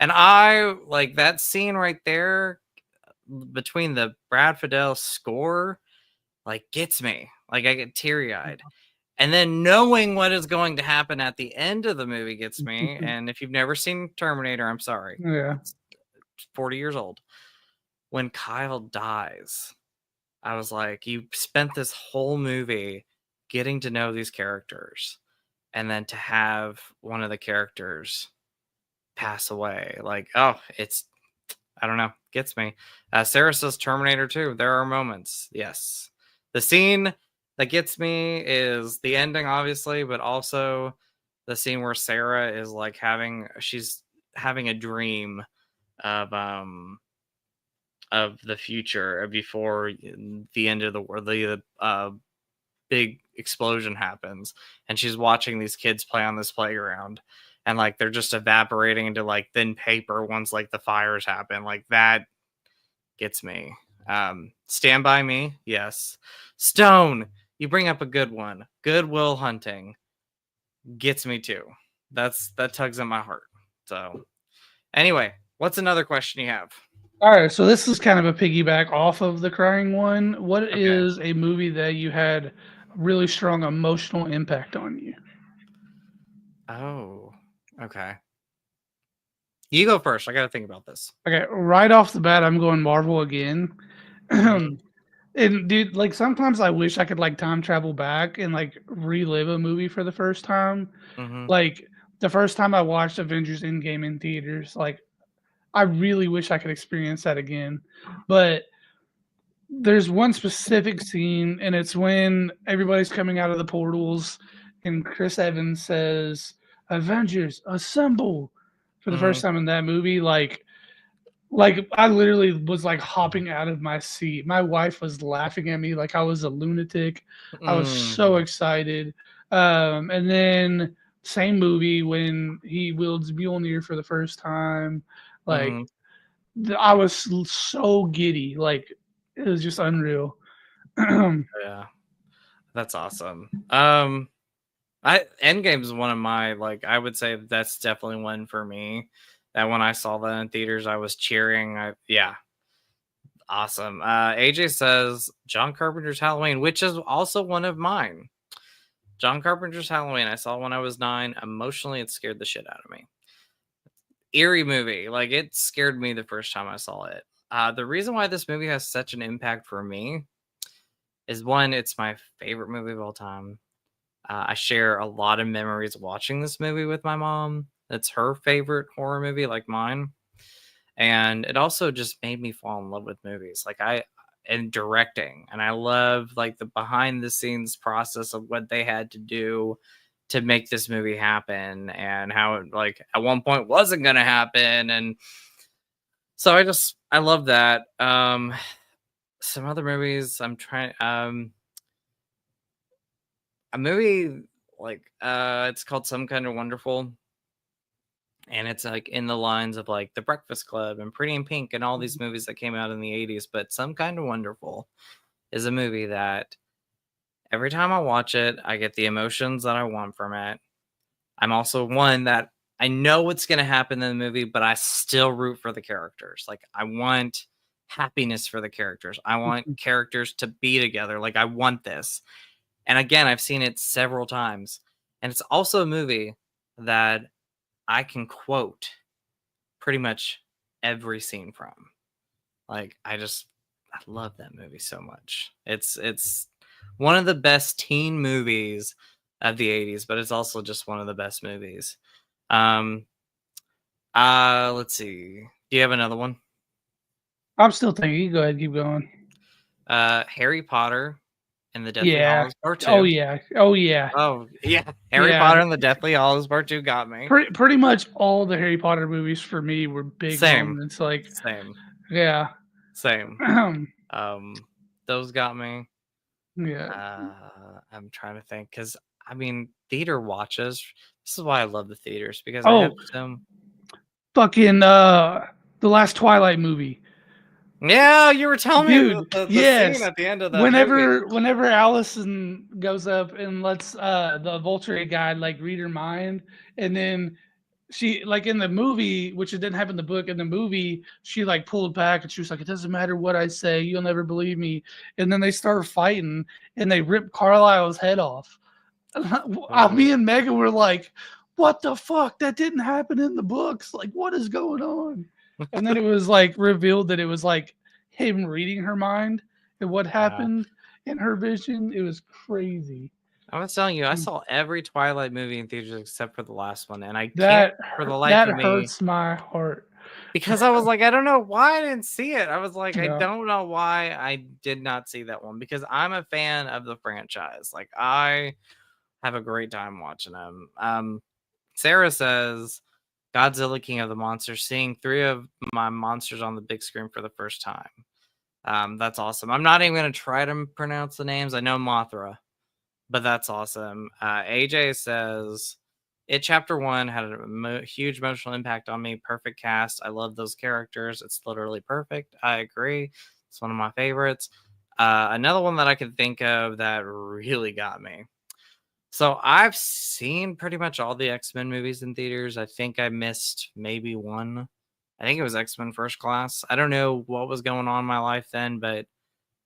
Speaker 1: and I like that scene right there between the Brad Fidel score, like gets me. Like I get teary-eyed. And then knowing what is going to happen at the end of the movie gets me. And if you've never seen Terminator, I'm sorry.
Speaker 2: Yeah.
Speaker 1: It's 40 years old. When Kyle dies, I was like, you spent this whole movie getting to know these characters, and then to have one of the characters pass away, like, oh, I don't know, gets me. Sarah says Terminator 2. There are moments, yes. The scene that gets me is the ending, obviously, but also the scene where Sarah is like she's having a dream of the future before the end of the world, the big explosion happens, and she's watching these kids play on this playground, and like they're just evaporating into like thin paper once like the fires happen. Like that gets me. Stand By Me, yes. Stone, you bring up a good one. Good Will Hunting gets me too. That tugs at my heart. So anyway, what's another question you have?
Speaker 2: All right, so this is kind of a piggyback off of the crying one. What
Speaker 1: Okay.
Speaker 2: is a movie that you had really strong emotional impact on you?
Speaker 1: Oh, okay. You go first. I got to think about this.
Speaker 2: Okay, right off the bat, I'm going Marvel again.
Speaker 1: Mhm.
Speaker 2: And dude, like sometimes I wish I could like time travel back and like relive a movie for the first time.
Speaker 1: Mhm.
Speaker 2: Like the first time I watched Avengers Endgame in theaters, like I really wish I could experience that again. But there's one specific scene, and it's when everybody's coming out of the portals, and Chris Evans says, "Avengers, assemble!" for the first
Speaker 1: Mhm.
Speaker 2: time in that movie. Like I literally was like hopping out of my seat. My wife was laughing at me like I was a lunatic. I was so
Speaker 1: Mhm.
Speaker 2: excited. And then same movie when he wields Mjolnir for the first time. Like
Speaker 1: Mhm.
Speaker 2: I was so giddy. Like it was just unreal.
Speaker 1: Yeah. That's awesome. Endgame is one of my like I would say that's definitely one for me. That when I saw that in theaters, I was cheering. Yeah, awesome. AJ says John Carpenter's Halloween, which is also one of mine. John Carpenter's Halloween. I saw when I was 9. Emotionally, it scared the shit out of me. Eerie movie. Like it scared me the first time I saw it. The reason why this movie has such an impact for me is one, it's my favorite movie of all time. I share a lot of memories watching this movie with my mom. It's her favorite horror movie, like mine. And it also just made me fall in love with movies. And directing. And I love like the behind the scenes process of what they had to do to make this movie happen and how it like at one point wasn't gonna happen. And so I love that. Some other movies I'm trying a movie like it's called Some Kind of Wonderful, and it's like in the lines of like The Breakfast Club and Pretty in Pink and all these movies that came out in the 80s, but Some Kind of Wonderful is a movie that every time I watch it I get the emotions that I want from it. I'm also one that I know what's going to happen in the movie, but I still root for the characters. Like I want happiness for the characters, I want characters to be together, like I want this. And again, I've seen it several times. And it's also a movie that I can quote pretty much every scene from. Like I love that movie so much. It's one of the best teen movies of the 80s, but it's also just one of the best movies. Um let's see. Do you have another one?
Speaker 2: I'm still thinking. You go ahead, keep going.
Speaker 1: Harry Potter and the Deathly
Speaker 2: Yeah.
Speaker 1: Hallows Part
Speaker 2: Oh
Speaker 1: 2.
Speaker 2: yeah. Oh yeah.
Speaker 1: Oh, yeah. Harry
Speaker 2: Yeah.
Speaker 1: Potter and the Deathly Hallows Part 2 got me.
Speaker 2: Pretty much all the Harry Potter movies for me were big
Speaker 1: Same.
Speaker 2: moments. Like
Speaker 1: Same.
Speaker 2: yeah.
Speaker 1: Same. Those got me.
Speaker 2: Yeah.
Speaker 1: I'm trying to think because I mean, theater watches. This is why I love the theaters because I have
Speaker 2: Oh,
Speaker 1: some.
Speaker 2: fucking the last Twilight movie.
Speaker 1: Yeah, you were telling me
Speaker 2: Dude,
Speaker 1: the scene
Speaker 2: yes.
Speaker 1: at the end of that movie.
Speaker 2: Whenever Allison goes up and lets the Vulture guy like read her mind, and then she like in the movie, which it didn't happen in the book, in the movie, she like pulled back and she was like, "It doesn't matter what I say, you'll never believe me." And then they start fighting and they rip Carlisle's head off.
Speaker 1: Oh,
Speaker 2: Me and Megan were like, "What the fuck? That didn't happen in the books. Like, what is going on?" And then it was like revealed that it was like him reading her mind and what
Speaker 1: yeah.
Speaker 2: happened in her vision. It was crazy.
Speaker 1: I was telling you, I saw every Twilight movie in theaters except for the last one, and I can't
Speaker 2: That
Speaker 1: for the
Speaker 2: hurt,
Speaker 1: life
Speaker 2: that
Speaker 1: of me
Speaker 2: hurts my heart.
Speaker 1: because I was like, I don't know why I didn't see it. I was like, I
Speaker 2: Yeah.
Speaker 1: don't know why I did not see that one because I'm a fan of the franchise. Like, I have a great time watching them. Sarah says Godzilla King of the Monsters, seeing 3 of my monsters on the big screen for the first time. That's awesome. I'm not even going to try to pronounce the names. I know Mothra, but that's awesome. AJ says, It Chapter 1 had a huge emotional impact on me. Perfect cast. I love those characters. It's literally perfect. I agree. It's one of my favorites. Another one that I can think of that really got me. So I've seen pretty much all the X-Men movies in theaters. I think I missed maybe one. I think it was X-Men First Class. I don't know what was going on in my life then, but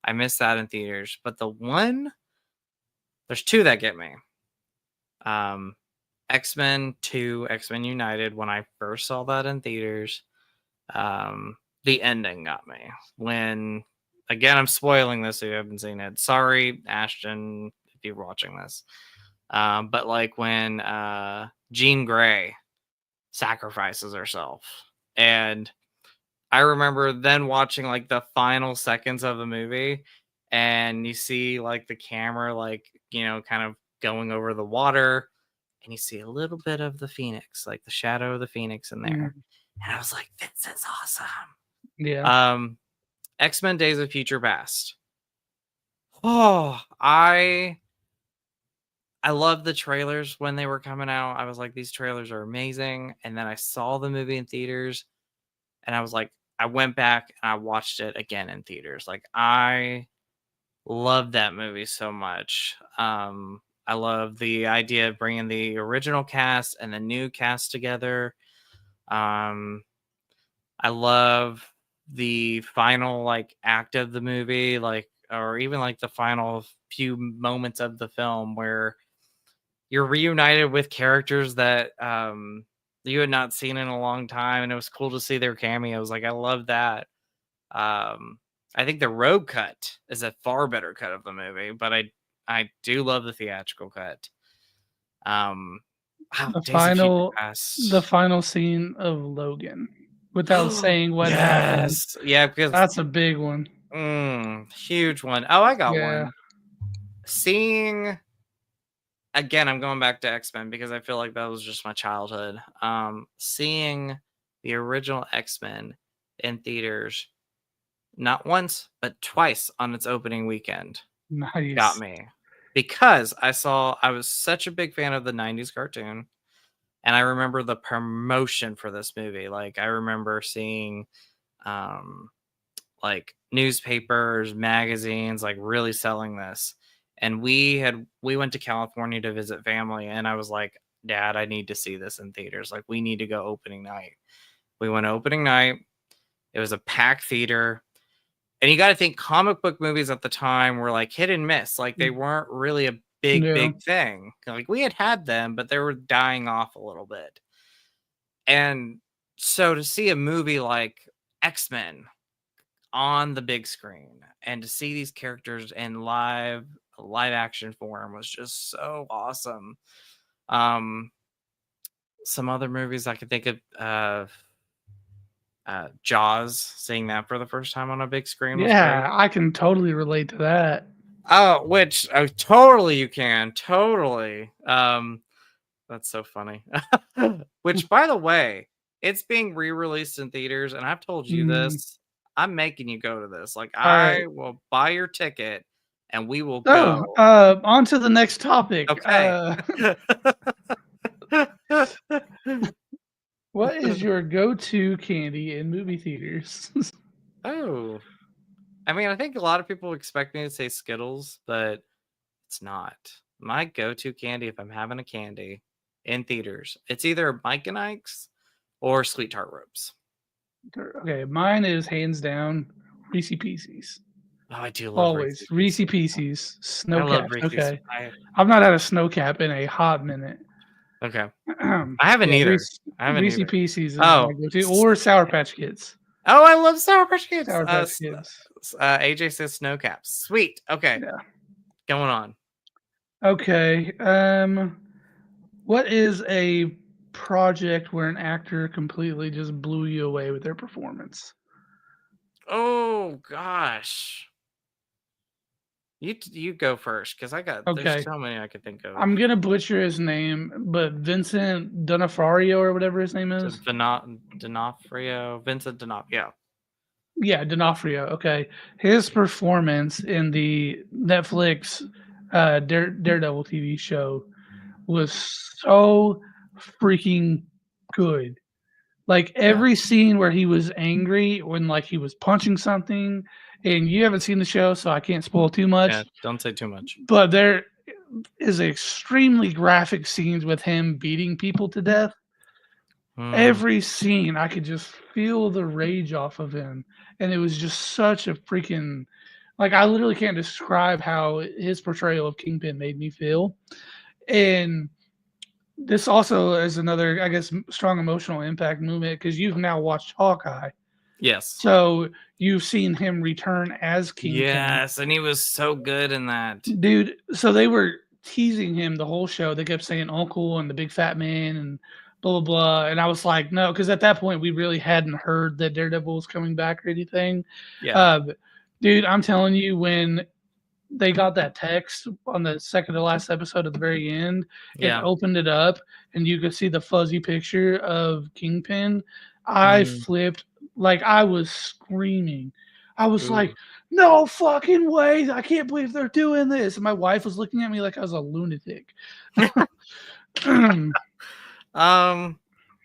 Speaker 1: I missed that in theaters. But there's 2 that get me. X-Men 2, X-Men United, when I first saw that in theaters, the ending got me. When, again, I'm spoiling this if you haven't seen it. Sorry, Ashton, if you're watching this. But like when Jean Grey sacrifices herself. And I remember then watching like the final seconds of the movie, and you see like the camera, like, kind of going over the water, and you see a little bit of the Phoenix, like the shadow of the Phoenix in there.
Speaker 2: Mhm.
Speaker 1: And I was like, this is awesome.
Speaker 2: Yeah.
Speaker 1: X-Men Days of Future Past. Oh, I love the trailers when they were coming out. I was like, these trailers are amazing. And then I saw the movie in theaters, and I was like, I went back and I watched it again in theaters. Like, I love that movie so much. I love the idea of bringing the original cast and the new cast together. Um, I love the final like act of the movie, like, or even like the final few moments of the film where you're reunited with characters that you had not seen in a long time, and it was cool to see their cameos. Like, I love that. I think the road cut is a far better cut of the movie, but I do love the theatrical cut. Wow,
Speaker 2: The
Speaker 1: Days of Future
Speaker 2: the
Speaker 1: Past.
Speaker 2: final scene of Logan without saying what happened.
Speaker 1: Yes, yeah, because
Speaker 2: That's a big one.
Speaker 1: huge one. Oh, I got
Speaker 2: Yeah.
Speaker 1: one. Seeing again, I'm going back to X-Men because I feel like that was just my childhood. Seeing the original X-Men in theaters, not once, but twice on its opening weekend, got
Speaker 2: Nice.
Speaker 1: me. Because I was such a big fan of the 90s cartoon, and I remember the promotion for this movie. Like, I remember seeing like newspapers, magazines, like really selling this. And we went to California to visit family, and I was like, Dad, I need to see this in theaters. Like, we need to go opening night. We went opening night. It was a packed theater. And you got to think comic book movies at the time were like hit and miss. Like, they weren't really a big,
Speaker 2: Yeah.
Speaker 1: big thing. Like, we had them, but they were dying off a little bit. And so to see a movie like X-Men on the big screen and to see these characters in live action form was just so awesome. Some other movies I could think of, Jaws, seeing that for the first time on a big screen was great.
Speaker 2: Yeah, I can totally relate to that.
Speaker 1: Oh, which totally you can totally. That's so funny. Which, by the way, it's being re-released in theaters, and I've told you
Speaker 2: Mm,
Speaker 1: this. I'm making you go to this. Like,
Speaker 2: all right.
Speaker 1: I will buy your ticket, and we will
Speaker 2: So,
Speaker 1: go.
Speaker 2: on to the next topic.
Speaker 1: Okay.
Speaker 2: What is your go-to candy in movie theaters?
Speaker 1: Oh, I mean, I think a lot of people expect me to say Skittles, but it's not. My go-to candy if I'm having a candy in theaters, it's either Mike and Ike's or Sweet Tart Ropes.
Speaker 2: Okay, mine is hands down Reese Pieces.
Speaker 1: Oh, I do love
Speaker 2: Always
Speaker 1: Reese's
Speaker 2: Reese
Speaker 1: Pieces.
Speaker 2: Pieces,
Speaker 1: I
Speaker 2: snow
Speaker 1: love
Speaker 2: caps.
Speaker 1: Reese's.
Speaker 2: Okay, I've not had a snow cap in a hot minute.
Speaker 1: Okay. I haven't
Speaker 2: Yeah,
Speaker 1: either. I haven't
Speaker 2: Reese
Speaker 1: either.
Speaker 2: Pieces is my
Speaker 1: Oh,
Speaker 2: go-to, or Sour Patch Kids.
Speaker 1: oh, I love Sour Patch Kids.
Speaker 2: Sour Patch Kids.
Speaker 1: AJ says snow caps. Sweet. Okay,
Speaker 2: Yeah.
Speaker 1: going on.
Speaker 2: Okay. What is a project where an actor completely just blew you away with their performance?
Speaker 1: Oh gosh, you go first because there's
Speaker 2: Okay.
Speaker 1: so many I could think of.
Speaker 2: I'm gonna butcher his name, but Vincent D'Onofrio or whatever his name is.
Speaker 1: D'Onofrio, Vincent D'Onofrio.
Speaker 2: Yeah, D'Onofrio. Okay, his performance in the Netflix Daredevil TV show was so freaking good. Like
Speaker 1: Yeah,
Speaker 2: every scene where he was angry, when like he was punching something, and you haven't seen the show, so I can't spoil too
Speaker 1: yeah.
Speaker 2: much.
Speaker 1: Don't say too much.
Speaker 2: But there is extremely graphic scenes with him beating people to death.
Speaker 1: Hmm.
Speaker 2: Every scene, I could just feel the rage off of him, and it was just such a freaking like I literally can't describe how his portrayal of Kingpin made me feel. And this also is another, I guess, strong emotional impact movement because you've now watched Hawkeye,
Speaker 1: Yes.
Speaker 2: so you've seen him return as Kingpin.
Speaker 1: Yes, and he was so good in that.
Speaker 2: Dude, so they were teasing him the whole show. They kept saying uncle and the big fat man and blah blah blah. And I was like, no, because at that point we really hadn't heard that Daredevil was coming back or anything.
Speaker 1: Yeah.
Speaker 2: But dude, I'm telling you, when they got that text on the second to last episode at the very end, it
Speaker 1: Yeah.
Speaker 2: opened it up and you could see the fuzzy picture of Kingpin. I
Speaker 1: Mm.
Speaker 2: flipped like I was screaming. I was
Speaker 1: Ooh.
Speaker 2: like, no fucking way. I can't believe they're doing this. And my wife was looking at me like I was a lunatic.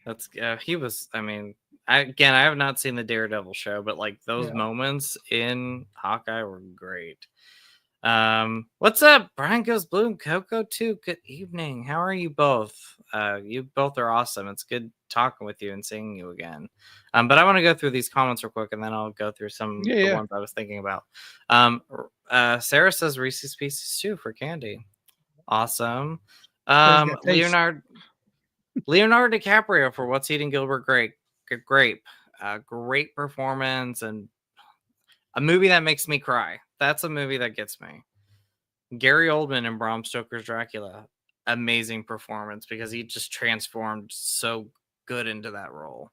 Speaker 1: That's he was. I mean, I have not seen the Daredevil show, but like those
Speaker 2: Yeah.
Speaker 1: moments in Hawkeye were great. What's up? Brian goes blue and Coco too. Good evening. How are you both? You both are awesome. It's good talking with you and seeing you again. But I want to go through these comments real quick and then I'll go through some
Speaker 2: Yeah,
Speaker 1: the
Speaker 2: yeah.
Speaker 1: ones I was thinking about. Sarah says Reese's Pieces too for candy. Awesome.
Speaker 2: Guys got taste.
Speaker 1: Leonardo DiCaprio for What's Eating Gilbert Grape. Great performance and a movie that makes me cry. That's a movie that gets me. Gary Oldman in Bram Stoker's Dracula. Amazing performance because he just transformed so good into that role.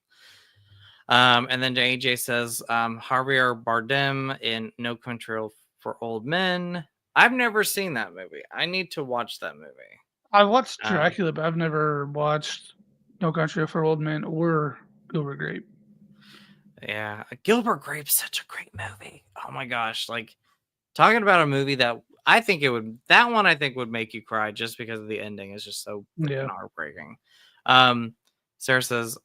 Speaker 1: And then AJ says Javier Bardem in No Country for Old Men. I've never seen that movie. I need to watch that movie.
Speaker 2: I watched Dracula, but I've never watched No Country for Old Men or Gilbert Grape.
Speaker 1: Yeah, Gilbert Grape's such a great movie. Oh my gosh, like talking about a movie that I think would make you cry just because of the ending is just so freaking heartbreaking. Sarah says,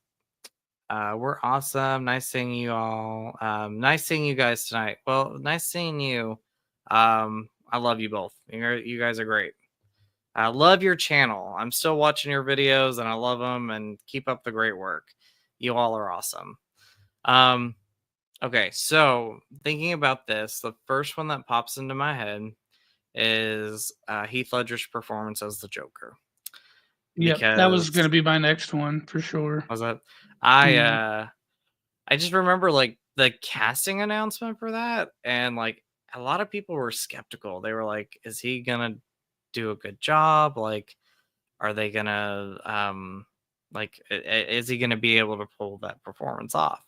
Speaker 1: we're awesome. Nice seeing you all. Nice seeing you guys tonight. Well, nice seeing you. I love you both. You guys are great. I love your channel. I'm still watching your videos and I love them and keep up the great work. You all are awesome. Okay, so thinking about this, the first one that pops into my head is Heath Ledger's performance as the Joker.
Speaker 2: Yeah, that was going to be my next one for sure.
Speaker 1: Was that I just remember like the casting announcement for that, and like a lot of people were skeptical. They were like, "Is he gonna do a good job? Like, are they gonna like, is he gonna be able to pull that performance off?"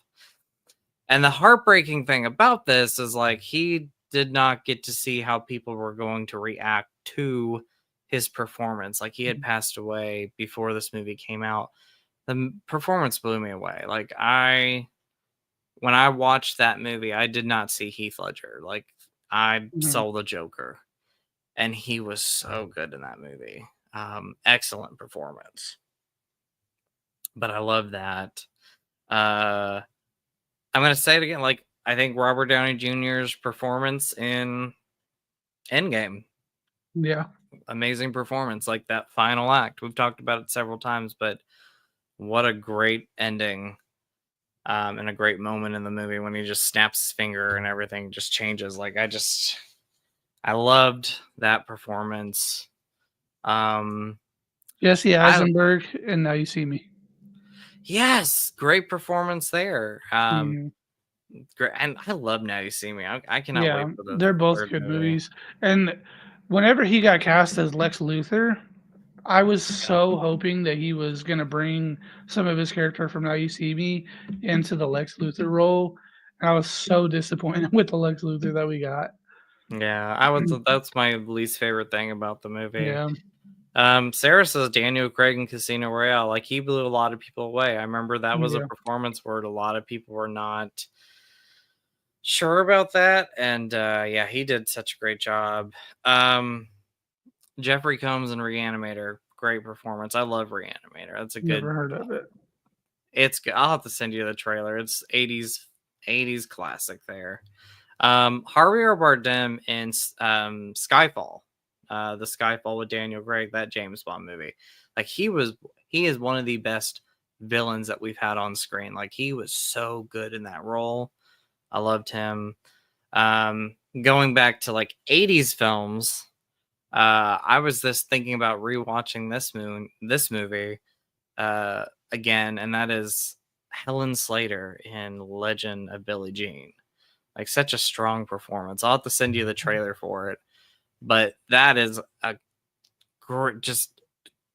Speaker 1: And the heartbreaking thing about this is like he did not get to see how people were going to react to his performance. Like he had passed away before this movie came out. The performance blew me away. Like when I watched that movie, I did not see Heath Ledger. Like I saw the Joker, and he was so good in that movie. Excellent performance. But I love that. I'm gonna say it again. Like I think Robert Downey Jr.'s performance in Endgame,
Speaker 2: Yeah.
Speaker 1: amazing performance, like that final act. We've talked about it several times, but what a great ending, and a great moment in the movie when he just snaps his finger and everything just changes. Like I loved that performance.
Speaker 2: Jesse
Speaker 1: I
Speaker 2: Eisenberg, and Now You See Me.
Speaker 1: yes, great performance there.
Speaker 2: Mhm.
Speaker 1: Great, and I love Now You See Me. I cannot
Speaker 2: Yeah,
Speaker 1: wait for the
Speaker 2: they're both
Speaker 1: third
Speaker 2: good
Speaker 1: movie.
Speaker 2: movies. And whenever he got cast as Lex Luthor, I was
Speaker 1: Yeah.
Speaker 2: so hoping that he was gonna bring some of his character from Now You See Me into the Lex Luthor role. And I was so disappointed with the Lex Luthor that we got.
Speaker 1: Yeah, I would. That's my least favorite thing about the movie.
Speaker 2: Yeah,
Speaker 1: Sarah says Daniel Craig in Casino Royale, like he blew a lot of people away. I remember that was a
Speaker 2: yeah.
Speaker 1: performance where a lot of people were not sure about that, and yeah, he did such a great job. Um, Jeffrey Combs in Reanimator, great performance. I love Reanimator. That's a good.
Speaker 2: Never heard of it.
Speaker 1: It's good. I'll have to send you the trailer. It's 80s classic there. Javier Bardem in Skyfall, the Skyfall with Daniel Craig, that James Bond movie. Like he is one of the best villains that we've had on screen. Like he was so good in that role. I loved him. Going back to like 80s films, I was just thinking about rewatching this movie again, and that is Helen Slater in Legend of Billie Jean. Like such a strong performance. I'll have to send you the trailer for it, but that is a just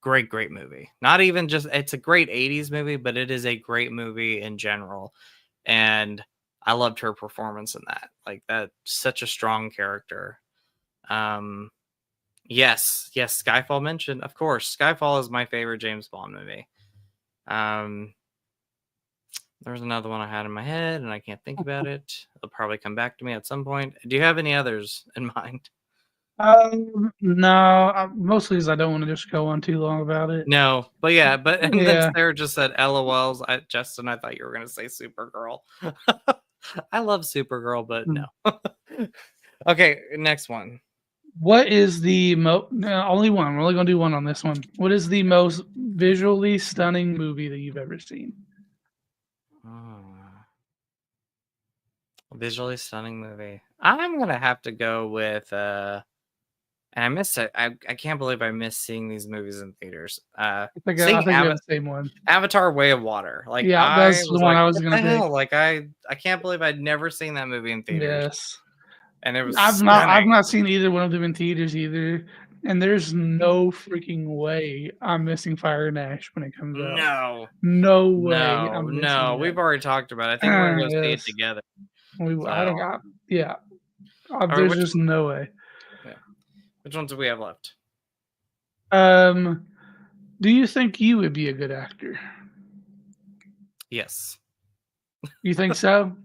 Speaker 1: great movie. Not even just it's a great 80s movie, but it is a great movie in general. And I loved her performance in that. Like that such a strong character. Um yes, Skyfall mentioned. Of course, Skyfall is my favorite James Bond movie. Um There's another one I had in my head and I can't think about it. It'll probably come back to me at some point. Do you have any others in mind?
Speaker 2: No, mostly because I don't want to just go on too long about it.
Speaker 1: No, but yeah, but and then
Speaker 2: Yeah.
Speaker 1: Sarah just said LOLs. Justin, I thought you were gonna say Supergirl. I love Supergirl, but
Speaker 2: Hmm.
Speaker 1: no. Okay, next one.
Speaker 2: What is the no, only one. We're only gonna do one on this one. What is the most visually stunning movie that you've ever seen?
Speaker 1: Oh, visually stunning movie. I'm gonna have to go with and I missed it. I can't believe I missed seeing these movies in theaters.
Speaker 2: I
Speaker 1: Seeing
Speaker 2: think we have the same one.
Speaker 1: Avatar Way of Water. Like
Speaker 2: Yeah,
Speaker 1: I
Speaker 2: that's the
Speaker 1: was
Speaker 2: one
Speaker 1: like,
Speaker 2: I was
Speaker 1: what
Speaker 2: gonna
Speaker 1: the
Speaker 2: pick.
Speaker 1: hell? Like I can't believe I'd never seen that movie in theaters.
Speaker 2: Yes.
Speaker 1: And it was
Speaker 2: I've
Speaker 1: stunning.
Speaker 2: not seen either one of them in theaters either. And there's no freaking way I'm missing Fire and Ash when it comes out.
Speaker 1: No,
Speaker 2: No way
Speaker 1: no,
Speaker 2: I'm missing
Speaker 1: no.
Speaker 2: that.
Speaker 1: We've already talked about it. I think we're gonna go see it
Speaker 2: Yes.
Speaker 1: together.
Speaker 2: I
Speaker 1: So,
Speaker 2: think yeah.
Speaker 1: all right,
Speaker 2: There's just no way.
Speaker 1: yeah, which ones do we have left?
Speaker 2: Um, do you think you would be a good actor?
Speaker 1: Yes,
Speaker 2: You think so?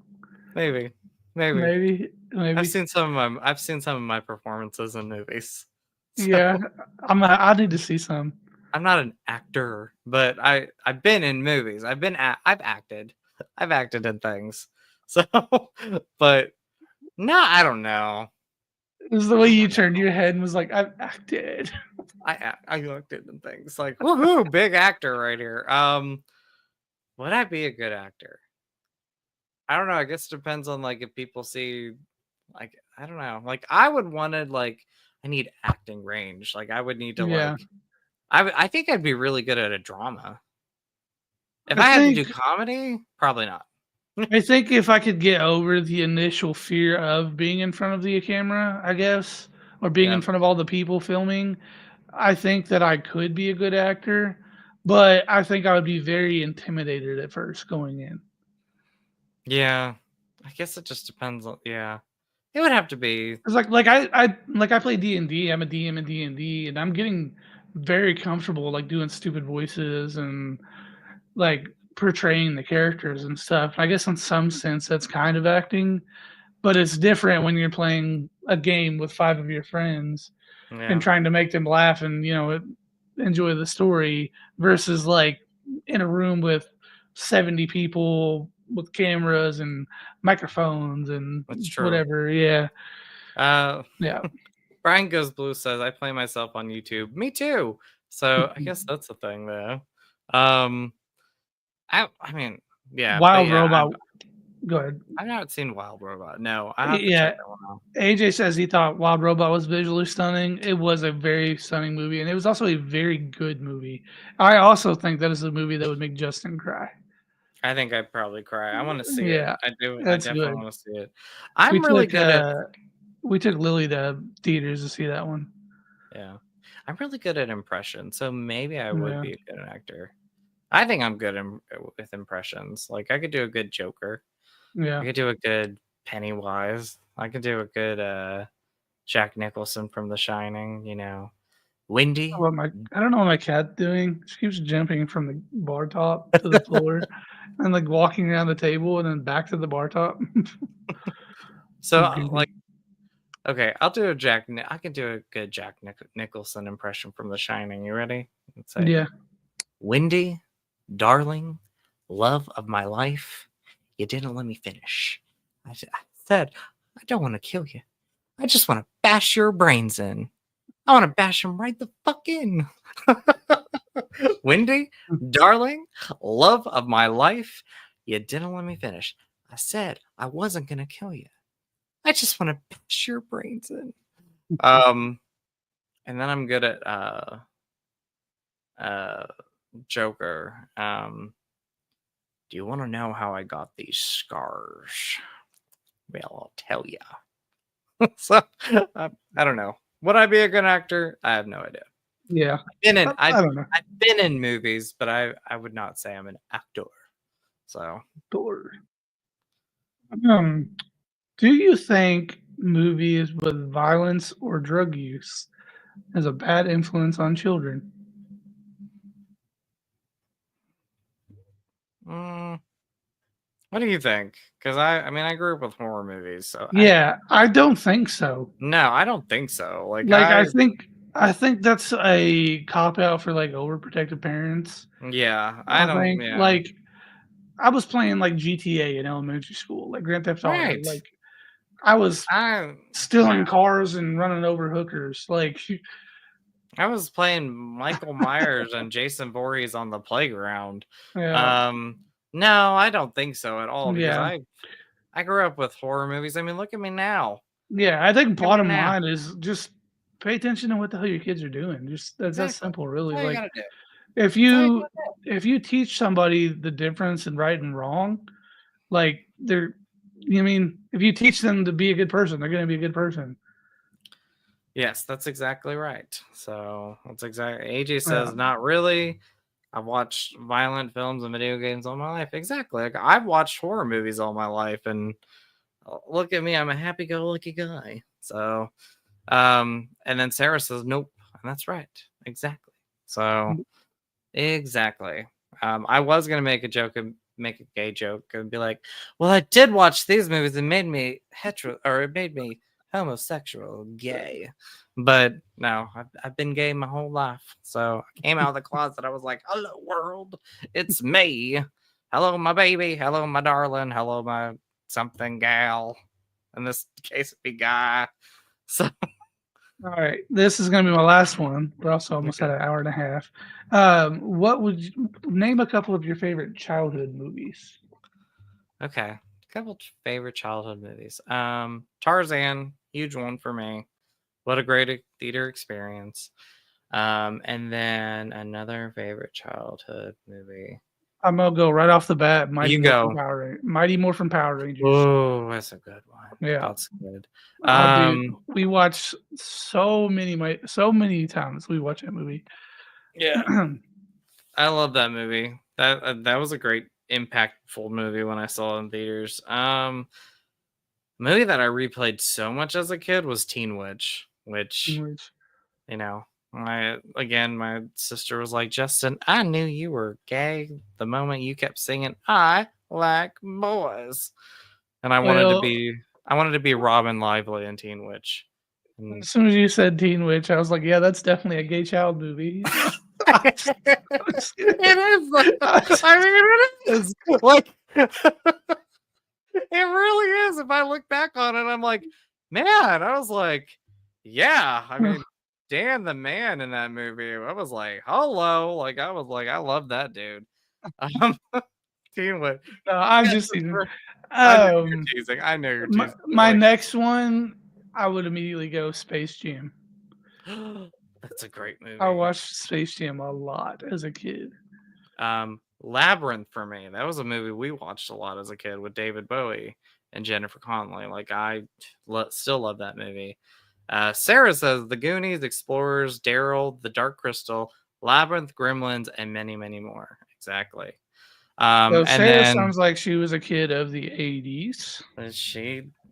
Speaker 1: maybe, maybe.
Speaker 2: Maybe,
Speaker 1: I've
Speaker 2: maybe.
Speaker 1: seen some of my performances in movies. So
Speaker 2: Yeah, I need to see some.
Speaker 1: I'm not an actor, but I've been in movies. I've acted. I've acted in things. So, but no, I don't know.
Speaker 2: It was the way you turned your head and was like, "I've acted."
Speaker 1: I acted in things like woohoo, big actor right here. Would I be a good actor? I don't know. I guess it depends on like if people see like I don't know. Like I would wanted like I need acting range. Like I would need to
Speaker 2: Yeah,
Speaker 1: like I think I'd be really good at a drama. If
Speaker 2: I
Speaker 1: I had to do
Speaker 2: think
Speaker 1: comedy, probably not.
Speaker 2: I think if I could get over the initial fear of being in front of the camera, I guess, or being
Speaker 1: Yeah.
Speaker 2: in front of all the people filming, I think that I could be a good actor. But I think I would be very intimidated at first going in.
Speaker 1: Yeah. I guess it just depends on yeah. It would have to be.
Speaker 2: It's like I play D&D. I'm a DM in D&D, and I'm getting very comfortable like doing stupid voices and like portraying the characters and stuff. I guess in some sense that's kind of acting, but it's different when you're playing a game with 5 of your friends and
Speaker 1: Yeah.
Speaker 2: trying to make them laugh and, enjoy the story versus like in a room with 70 people with cameras and microphones and
Speaker 1: That's true.
Speaker 2: whatever. Yeah,
Speaker 1: Uh,
Speaker 2: yeah.
Speaker 1: Brian Goes Blue says I play myself on YouTube. Me too. So I guess that's a thing though. I mean, yeah, but
Speaker 2: Wild
Speaker 1: yeah,
Speaker 2: Robot. Go ahead.
Speaker 1: I've not seen Wild Robot. No, I have to
Speaker 2: Yeah,
Speaker 1: check that one out.
Speaker 2: AJ says he thought Wild Robot was visually stunning. It was a very stunning movie, and it was also a very good movie. I also think that is a movie that would make Justin cry.
Speaker 1: I think I'd probably cry. I want to see
Speaker 2: Yeah,
Speaker 1: it. I do. I
Speaker 2: that's
Speaker 1: definitely
Speaker 2: good.
Speaker 1: want to see it.
Speaker 2: We
Speaker 1: I'm really
Speaker 2: took
Speaker 1: good at
Speaker 2: we took Lily to theaters to see that one.
Speaker 1: yeah. I'm really good at impressions, so maybe I would
Speaker 2: Yeah,
Speaker 1: be a good actor. I think I'm good with impressions. Like I could do a good Joker. I
Speaker 2: yeah.
Speaker 1: could do a good Pennywise. I could do a good Jack Nicholson from The Shining. You know, Windy.
Speaker 2: I don't know what my cat's doing. She keeps jumping from the bar top to the floor and like walking around the table and then back to the bar top.
Speaker 1: So
Speaker 2: Goofy.
Speaker 1: like, okay, I'll do a I can do a good Jack Nicholson impression from The Shining. You ready? Let's say,
Speaker 2: Yeah.
Speaker 1: Windy, darling, love of my life. You didn't let me finish. I said, I don't want to kill you. I just want to bash your brains in. I want to bash them right the fuck in. Windy, darling, love of my life. You didn't let me finish. I said I wasn't going to kill you. I just want to bash your brains in. And then I'm good at Joker. Do you want to know how I got these scars? Well, I'll tell you. So I don't know. Would I be a good actor? I have no idea.
Speaker 2: Yeah.
Speaker 1: I
Speaker 2: don't know.
Speaker 1: I've been in movies, but I would not say I'm an actor. So
Speaker 2: Thor. Do you think movies with violence or drug use has a bad influence on children?
Speaker 1: what do you think? Because I mean I grew up with horror movies, so
Speaker 2: Yeah, I don't think so.
Speaker 1: no, I don't think so. Like
Speaker 2: I think that's a cop out for like overprotective parents.
Speaker 1: yeah, I
Speaker 2: I
Speaker 1: don't
Speaker 2: think
Speaker 1: yeah.
Speaker 2: like I was playing like GTA in elementary school, like Grand Theft Auto.
Speaker 1: Right.
Speaker 2: Like I was
Speaker 1: I
Speaker 2: stealing cars and running over hookers. Like
Speaker 1: I was playing Michael Myers and Jason Voorhees on the playground.
Speaker 2: yeah,
Speaker 1: No, I don't think so at all because
Speaker 2: yeah.
Speaker 1: I grew up with horror movies. I mean, look at me now.
Speaker 2: Yeah, I think
Speaker 1: Look at me
Speaker 2: bottom
Speaker 1: now.
Speaker 2: line is just pay attention to what the hell your kids are doing. Just that's that
Speaker 1: Exactly.
Speaker 2: simple, really.
Speaker 1: That's all you
Speaker 2: Like
Speaker 1: gotta do.
Speaker 2: if
Speaker 1: That's all you
Speaker 2: you
Speaker 1: gotta do.
Speaker 2: if you teach somebody the difference in right and wrong, like they're I mean, if you teach them to be a good person, they're gonna be a good person.
Speaker 1: Yes, that's exactly right. So that's exactly AJ
Speaker 2: Yeah.
Speaker 1: says not really. I've watched violent films and video games all my life. Exactly. Like I've watched horror movies all my life and look at me, I'm a happy-go-lucky guy. So and then Sarah says nope. And that's right. Exactly. So exactly. I was gonna make a joke and make a gay joke and be like, well, I did watch these movies and made me it made me homosexual, gay. But no, I've been gay my whole life. So I came out of the closet. I was like, hello, world. It's me. Hello, my baby. Hello, my darling. Hello, my something gal. In this case, it'd be guy. So
Speaker 2: All right, this is gonna be my last one. We're also almost
Speaker 1: okay.
Speaker 2: at an hour and a half. What would you name a couple of your favorite childhood movies?
Speaker 1: Okay. A couple favorite childhood movies. Tarzan, huge one for me. What a great theater experience. And then another favorite childhood movie.
Speaker 2: I'm gonna go right off the bat.
Speaker 1: You go.
Speaker 2: Mighty Morphin Power Rangers.
Speaker 1: Oh, that's a good one.
Speaker 2: Yeah.
Speaker 1: That's good.
Speaker 2: Dude, we watched so many times. We watched that movie.
Speaker 1: Yeah. I love that movie. That was a great impactful movie when I saw it in theaters. Movie that I replayed so much as a kid was Teen Witch, which you know, my sister was like, Justin, I knew you were gay the moment you kept singing I like boys. And I wanted to be Robin Lively in Teen Witch. And
Speaker 2: as soon as you said Teen Witch, I was like, yeah, that's definitely a gay child movie.
Speaker 1: it is. I mean, it is. Like really is. If I look back on it, I'm like, man, I was like, yeah. I mean, Dan the man in that movie. I was like, hello. Like, I was like, I love that dude. Um, Teen Lit.
Speaker 2: No, I'm
Speaker 1: Yes,
Speaker 2: just teasing.
Speaker 1: I knew you
Speaker 2: Um,
Speaker 1: were teasing. I know you're
Speaker 2: my,
Speaker 1: teasing.
Speaker 2: my next one, I would immediately go Space Jam.
Speaker 1: That's a great movie.
Speaker 2: I watched Space Jam a lot as a kid.
Speaker 1: Labyrinth for me. That was a movie we watched a lot as a kid with David Bowie and Jennifer Connelly. Like I still love that movie. Sarah says The Goonies, Explorers, Daryl, The Dark Crystal, Labyrinth, Gremlins, and many, many more. Exactly.
Speaker 2: So
Speaker 1: And
Speaker 2: Sarah
Speaker 1: then
Speaker 2: sounds like she was a kid of the 80s.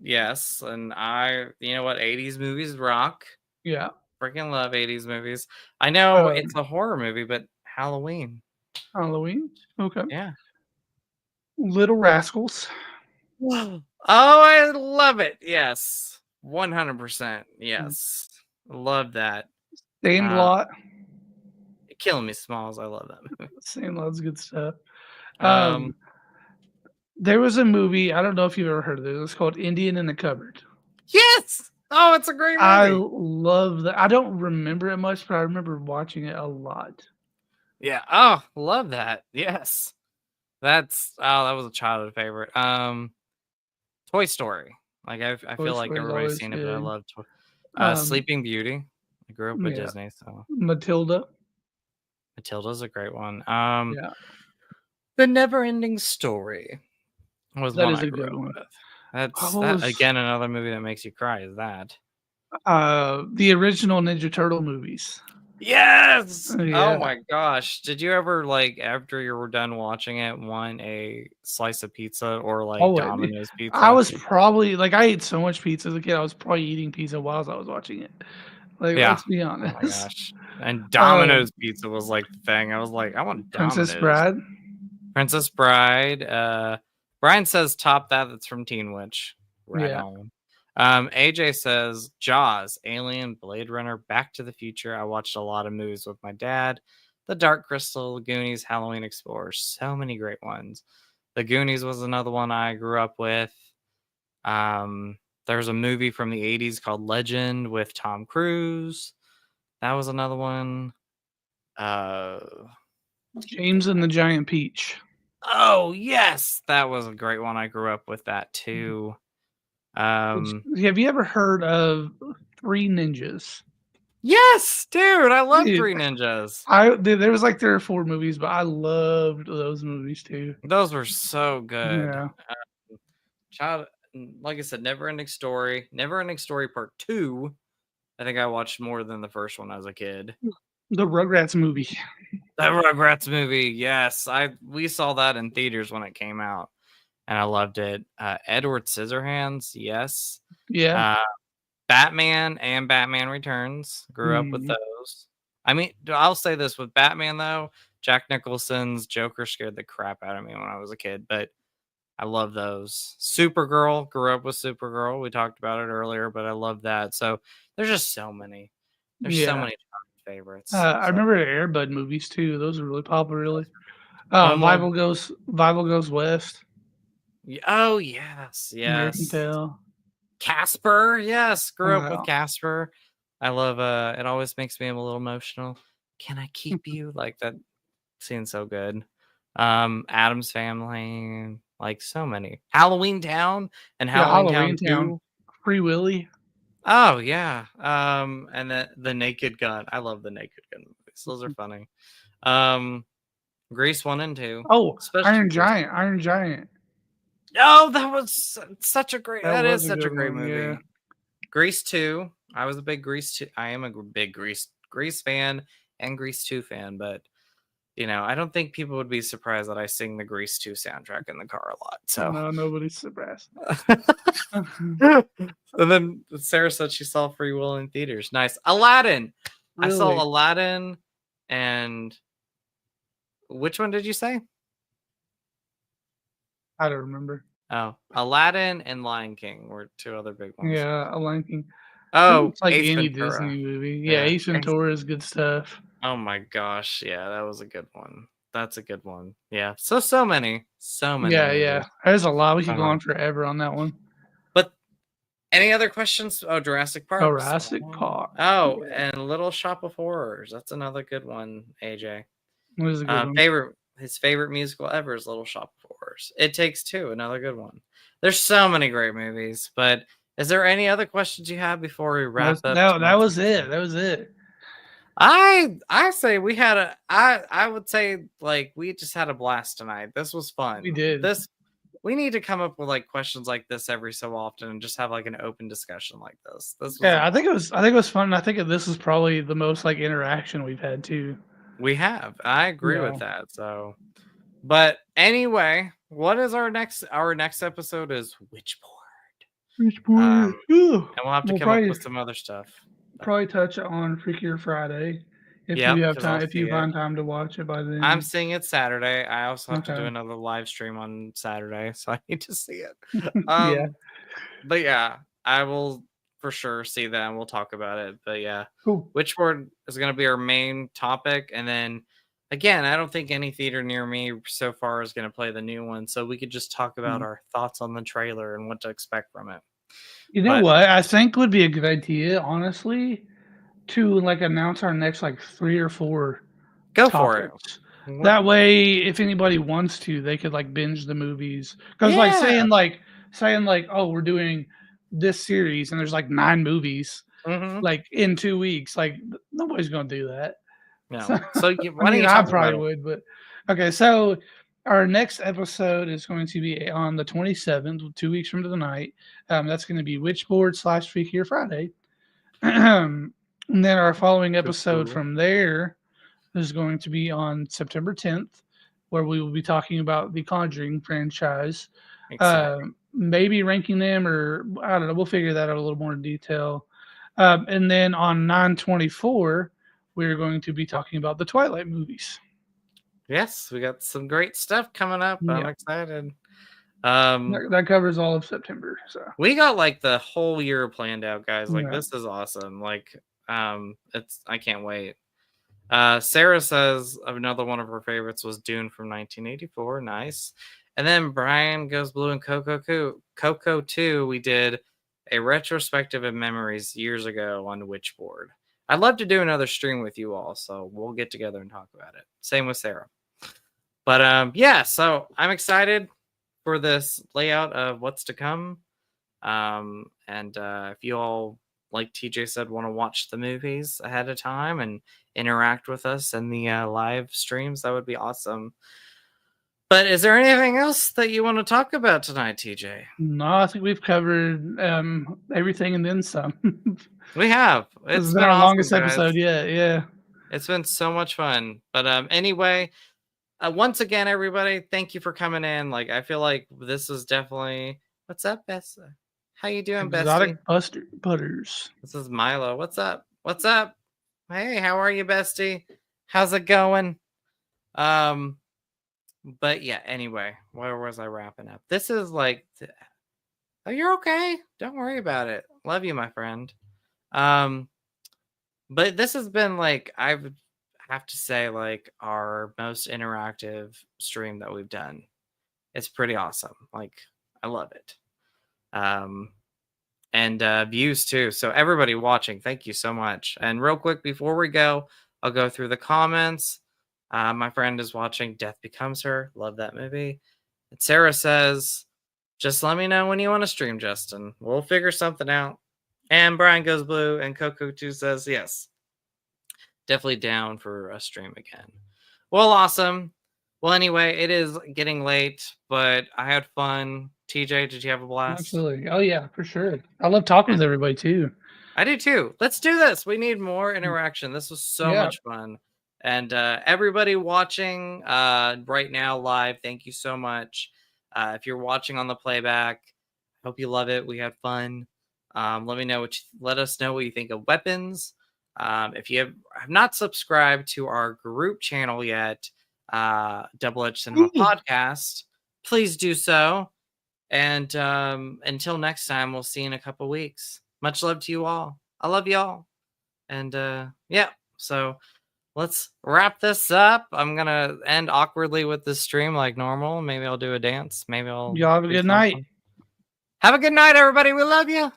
Speaker 1: yes, and you know what? 80s movies rock.
Speaker 2: Yeah.
Speaker 1: Freaking love 80s movies. I know
Speaker 2: Um,
Speaker 1: it's a horror movie, but Halloween.
Speaker 2: Halloween. Okay.
Speaker 1: Yeah.
Speaker 2: Little Rascals.
Speaker 1: Oh, I love it. Yes. 100%. Yes. Love that.
Speaker 2: Sandlot.
Speaker 1: Killing Me Smalls. I love that movie.
Speaker 2: Sandlot's good stuff.
Speaker 1: Um,
Speaker 2: There was a movie, I don't know if you've ever heard of it. It's called Indian in the Cupboard.
Speaker 1: yes. Oh, it's a great
Speaker 2: I
Speaker 1: movie.
Speaker 2: love that. I don't remember it much, but I remember watching it a lot.
Speaker 1: Yeah. Oh, love that. Yes. That was a childhood favorite. Toy Story. Like I
Speaker 2: Toy
Speaker 1: feel like
Speaker 2: Story's
Speaker 1: everybody's
Speaker 2: always
Speaker 1: seen it, but I
Speaker 2: good.
Speaker 1: love
Speaker 2: Um,
Speaker 1: Sleeping Beauty. I grew up with
Speaker 2: yeah,
Speaker 1: Disney, so
Speaker 2: Matilda.
Speaker 1: Matilda's a great one.
Speaker 2: Yeah,
Speaker 1: The Never Ending Story was
Speaker 2: that
Speaker 1: one
Speaker 2: is
Speaker 1: I
Speaker 2: a
Speaker 1: grew
Speaker 2: good
Speaker 1: up
Speaker 2: one.
Speaker 1: with.
Speaker 2: I
Speaker 1: That
Speaker 2: was
Speaker 1: again, another movie that makes you cry is that.
Speaker 2: the original Ninja Turtle movies.
Speaker 1: Yes! Oh
Speaker 2: Yeah.
Speaker 1: my gosh. Did you ever like after you were done watching it want a slice of pizza or like
Speaker 2: Oh,
Speaker 1: Domino's
Speaker 2: I
Speaker 1: pizza?
Speaker 2: was probably like I ate so much pizza as a kid. I was probably eating pizza while I was watching it. Like,
Speaker 1: Yeah.
Speaker 2: let's be
Speaker 1: Oh my
Speaker 2: honest.
Speaker 1: gosh. And
Speaker 2: Um,
Speaker 1: Domino's pizza was like the thing. I was like, I want
Speaker 2: Princess
Speaker 1: Domino's.
Speaker 2: Bride.
Speaker 1: Princess Bride. Brian says top that. That's from Teen Witch. Right
Speaker 2: Yeah.
Speaker 1: on. AJ says Jaws, Alien, Blade Runner, Back to the Future. I watched a lot of movies with my dad. The Dark Crystal, Goonies, Halloween Explorers. So many great ones. The Goonies was another one I grew up with. There's a movie from the 80s called Legend with Tom Cruise. That was another one.
Speaker 2: James and the Giant Peach.
Speaker 1: Oh, yes. That was a great one. I grew up with that too.
Speaker 2: Have you ever heard of Three Ninjas?
Speaker 1: Yes, dude. I love
Speaker 2: Dude,
Speaker 1: Three Ninjas.
Speaker 2: there was like 3 or 4 movies, but I loved those movies too.
Speaker 1: Those were so good.
Speaker 2: Yeah.
Speaker 1: Child, like I said, Never Ending Story. Never Ending Story Part 2. I think I watched more than the first one as a kid.
Speaker 2: The Rugrats movie.
Speaker 1: That Rugrats movie, yes. We saw that in theaters when it came out, and I loved it. Edward Scissorhands, yes.
Speaker 2: Yeah.
Speaker 1: Batman and Batman Returns. Grew up with
Speaker 2: Mhm.
Speaker 1: those. I mean, I'll say this with Batman though, Jack Nicholson's Joker scared the crap out of me when I was a kid, but I love those. Supergirl, grew up with Supergirl. We talked about it earlier, but I love that. So there's just so many. There's so
Speaker 2: Yeah.
Speaker 1: many favorites.
Speaker 2: I
Speaker 1: So
Speaker 2: remember the Air Bud movies too. Those were really popular, really.
Speaker 1: Home Alone.
Speaker 2: Bible Goes West.
Speaker 1: Oh yes,
Speaker 2: American
Speaker 1: yes.
Speaker 2: Tail.
Speaker 1: Casper, yes. Grew up with
Speaker 2: Wow.
Speaker 1: Casper. I love it always makes me a little emotional. Can I keep you? Like that scene's so good. Adam's Family, like so many. Halloween Town and
Speaker 2: Yeah,
Speaker 1: Halloween Town
Speaker 2: Halloween Town.
Speaker 1: 2.
Speaker 2: Free Willy.
Speaker 1: Oh yeah. And the Naked Gun. I love the Naked Gun movies. Those are funny. Grease 1 and 2.
Speaker 2: Oh,
Speaker 1: Especially
Speaker 2: Iron
Speaker 1: Grease.
Speaker 2: Giant. Iron Giant.
Speaker 1: Oh, that was such a great.
Speaker 2: That
Speaker 1: That is
Speaker 2: was a
Speaker 1: such a
Speaker 2: good
Speaker 1: great
Speaker 2: one,
Speaker 1: movie.
Speaker 2: yeah.
Speaker 1: Grease 2. I was a big Grease 2. I am a big Grease fan and Grease 2 fan, but I don't think people would be surprised that I sing the Grease 2 soundtrack in the car a lot. So
Speaker 2: No, nobody's surprised.
Speaker 1: and then Sarah said she saw Free Will in theaters. Nice. Aladdin. I saw
Speaker 2: Really?
Speaker 1: Aladdin and which one did you say?
Speaker 2: I don't remember.
Speaker 1: Oh, Aladdin and Lion King were 2 other big ones.
Speaker 2: Yeah, a Lion King.
Speaker 1: Oh,
Speaker 2: It's like
Speaker 1: Ace
Speaker 2: any
Speaker 1: Ventura.
Speaker 2: Disney movie. Yeah, Ace Ventura is good stuff.
Speaker 1: Oh my gosh, yeah, that was a good one. That's a good one. Yeah, so many So many
Speaker 2: Yeah,
Speaker 1: movies.
Speaker 2: yeah. There's a lot. We could go
Speaker 1: Uh-huh.
Speaker 2: on forever on that one.
Speaker 1: But any other questions? Oh, Jurassic Park.
Speaker 2: Jurassic Park.
Speaker 1: Oh,
Speaker 2: Yeah.
Speaker 1: and Little Shop of Horrors. That's another good one, AJ.
Speaker 2: It was a good one.
Speaker 1: His favorite musical ever is Little Shop of Horrors. It Takes Two, another good one. There's so many great movies, but is there any other questions you have before we wrap up?
Speaker 2: That was it. That was it.
Speaker 1: I say we had I would say like we just had a blast tonight. This was fun.
Speaker 2: We did.
Speaker 1: We need to come up with like questions like this every so often and just have like an open discussion like this.
Speaker 2: Yeah, I think it was fun. I think this is probably the most like interaction we've had too.
Speaker 1: We have. I agree with that. So, but anyway, what is our next episode is Witchboard. And we'll have to come up with some other stuff.
Speaker 2: Probably touch on Freakier Friday if you have time. If you find time to watch it by then.
Speaker 1: I'm seeing it Saturday. I also have to do another live stream on Saturday, so I need to see it.
Speaker 2: Yeah.
Speaker 1: But yeah, I will for sure see that and we'll talk about it. But yeah,
Speaker 2: cool.
Speaker 1: Witchboard is going to be our main topic, and then again, I don't think any theater near me so far is going to play the new one, so we could just talk about our thoughts on the trailer and what to expect from it.
Speaker 2: You know what? I think would be a good idea, honestly, to like announce our next like 3 or 4
Speaker 1: Go
Speaker 2: topics.
Speaker 1: for it.
Speaker 2: That way, if anybody wants to, they could like binge the movies. Because like saying like, oh, we're doing this series and there's like 9 movies like in 2 weeks. Like nobody's gonna do that.
Speaker 1: No. So
Speaker 2: I probably would, but okay. So our next episode is going to be on the 27th, 2 weeks from tonight. That's going to be Witchboard / Freakier Friday. And then our following episode from there is going to be on September 10th, where we will be talking about the Conjuring franchise. Maybe ranking them, or I don't know. We'll figure that out a little more in detail. And then on 9/24, we're going to be talking about the Twilight movies.
Speaker 1: Yes, we got some great stuff coming up. I'm excited.
Speaker 2: That covers all of September. So
Speaker 1: we got like the whole year planned out, guys. Like this is awesome. Like I can't wait. Sarah says another one of her favorites was Dune from 1984. Nice. And then Brian Goes Blue and Coco 2. We did a retrospective of memories years ago on Witchboard. I'd love to do another stream with you all, so we'll get together and talk about it. Same with Sarah. But yeah, so I'm excited for this layout of what's to come. And if you all, like TJ said, want to watch the movies ahead of time and interact with us in the live streams, that would be awesome. But is there anything else that you want to talk about tonight, TJ?
Speaker 2: No, I think we've covered everything and then some.
Speaker 1: We have.
Speaker 2: It's been our longest episode yet. Yeah.
Speaker 1: It's been so much fun. But anyway, once again, everybody, thank you for coming in. Like, I feel like this is definitely... What's up, Bessie? How you doing,
Speaker 2: Exotic Bestie? Butters.
Speaker 1: This is Milo. What's up? What's up? Hey, how are you, bestie? How's it going? But yeah, anyway, where was I wrapping up? This is like... Oh, you're okay. Don't worry about it. Love you, my friend. But this has been like, I would have to say, like our most interactive stream that we've done. It's pretty awesome. Like, I love it. And views too. So everybody watching, thank you so much. And real quick before we go, I'll go through the comments. My friend is watching Death Becomes Her. Love that movie. And Sarah says, just let me know when you want to stream, Justin. We'll figure something out. And Brian Goes Blue and Coco 2 says, yes. Definitely down for a stream again. Well, awesome. Well, anyway, it is getting late, but I had fun. TJ, did you have a blast?
Speaker 2: Absolutely. Oh, yeah, for sure. I love talking with everybody, too.
Speaker 1: I do, too. Let's do this. We need more interaction. This was so much fun. And everybody watching right now live, thank you so much. If you're watching on the playback, I hope you love it. We had fun. Let us know what you think of Weapons. If you have not subscribed to our group channel yet, Double Edge Cinema Podcast, please do so. And until next time, we'll see you in a couple weeks. Much love to you all. I love y'all. And yeah, so let's wrap this up. I'm gonna end awkwardly with this stream like normal. Maybe I'll do a dance. Maybe I'll
Speaker 2: Y'all have a
Speaker 1: do
Speaker 2: good night.
Speaker 1: something. Have a good night, everybody. We love you.